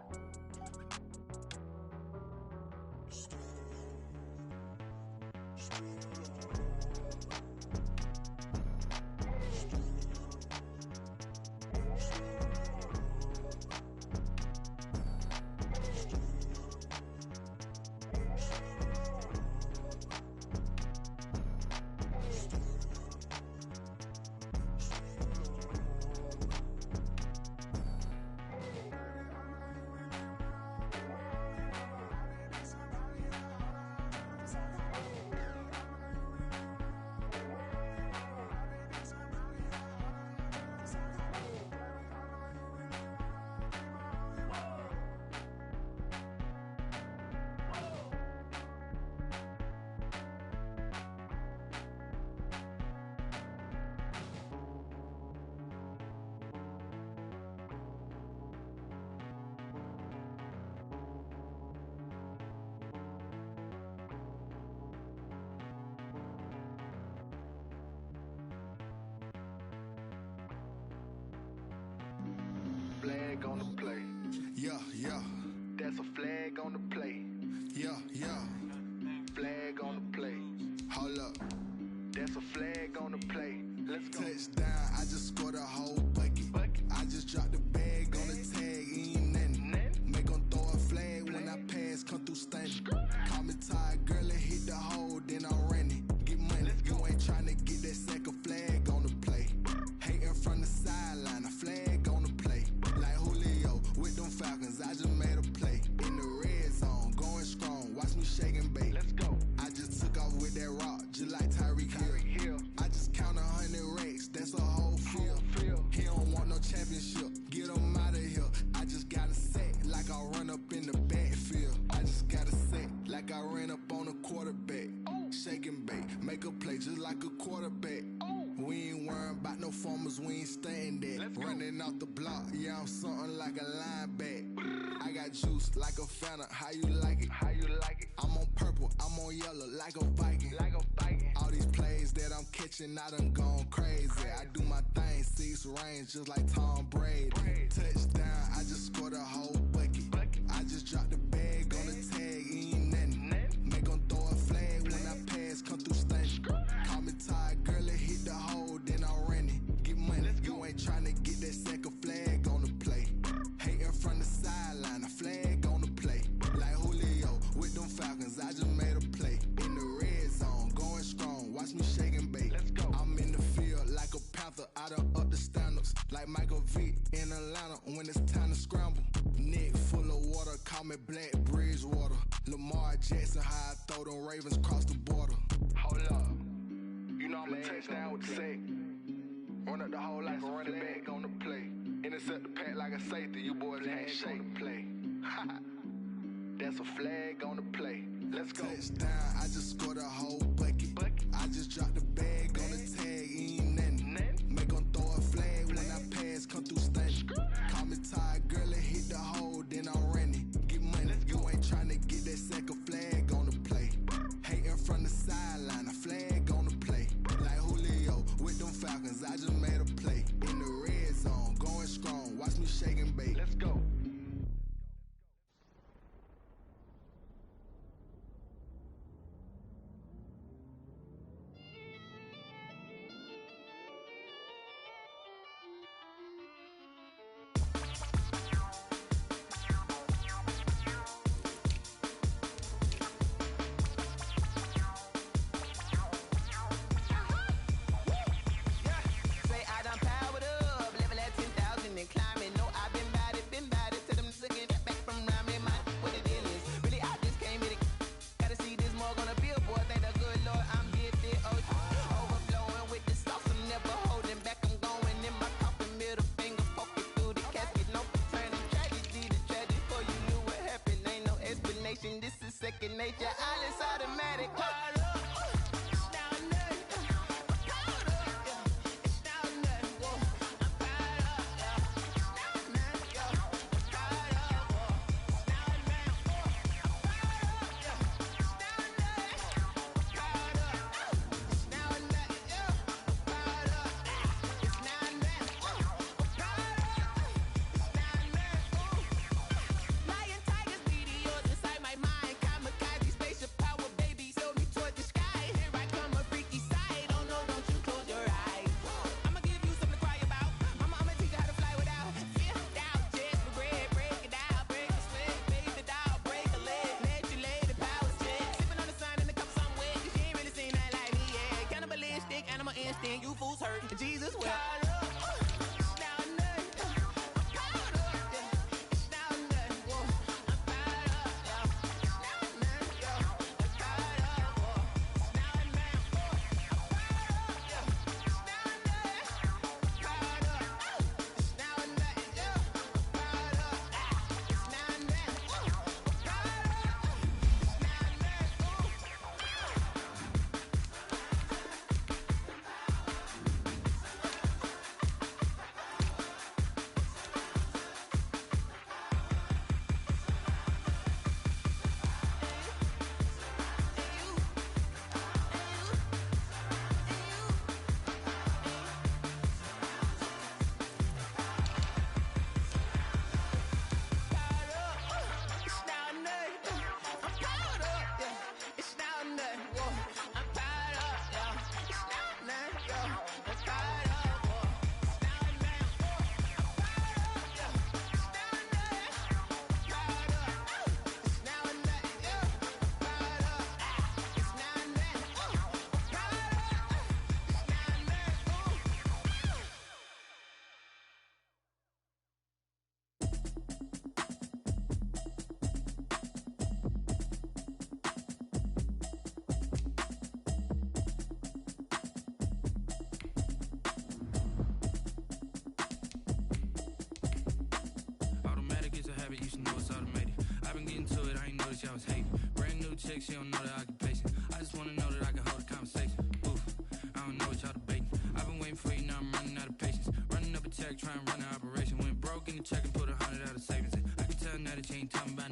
That's a flag on the play. Yeah. Flag on the play. Hold up. That's a flag on the play. Let's go. Touchdown, I just scored a whole bucket. I just dropped the bag on the tag, ain't nothing. Make 'em throw a flag when I pass, come through stunning. Call me tired, girl, and hit the hole, then I'm running. Get money, you ain't tryna get that second flag on the play. Hating from the sideline, a flag on the play. Like Julio with them Falcons, I just made a play. In the red zone, going strong, watch me shake and bake. Let's go. I just took off with that rock, just like Tyreek Hill. I just count 100 racks, that's a whole field. He don't want no championship, get him out of here. I just got a set, like I run up in the backfield. I just got a set, like I ran up on a quarterback. Shake and bake, make a play just like a quarterback. We ain't worrying about no formers, we ain't staying there. Running off the block, yeah, I'm something like a lineback. I got juice like a Fanta, how you like it? I'm on purple, I'm on yellow, like a Viking. All these plays that I'm catching, I done gone crazy. I do my thing, 6 range, just like Tom Brady. Touchdown, I just scored a whole bucket. I just dropped the bag on the tag, ain't nothing. Make 'em throw a flag when I pass, come through stunning. Call me tired, girl, and hit the hole, then I'm running. Get money, you ain't tryna get that second flag on the play. Hating from the sideline, a flag on the play. Like Julio with them Falcons, I just made a play. In the red zone, going strong, watch me shake and bake. I'm in the field like a panther, I done up the standards. Like Michael Vick in Atlanta when it's time to scramble. Neck full of water, call me Black Bridgewater. Lamar Jackson, how I throw them Ravens cross the border. Hold up. You know I'm a touchdown with the sack. Run up the hole like a running back on the play. Intercept the pack like a safety, you boys ain't shake play. That's a flag on the play. Let's go. Touchdown, I just scored a whole bucket. I just dropped the bag on the tag, ain't nothing. Make 'em throw a flag when I pass, come through stunning. Call me tired, girl, and hit the hole, then I'm running. Get money, you ain't tryna get that second flag on the play. Hating from the sideline, a flag on the play. Like Julio with them Falcons, I just made a play. In the red zone, going strong, watch me shake and bake. Let's go. This is second nature, all is automatic. You fools hurt. Jesus will. she don't know that I can patient. I just wanna know that I can hold a conversation. Oof, I don't know what y'all debating. I've been waiting for you, now I'm running out of patience. Running up a check, trying to run an operation. Went broke in the check and put 100 out of savings. I can tell now that you ain't talking about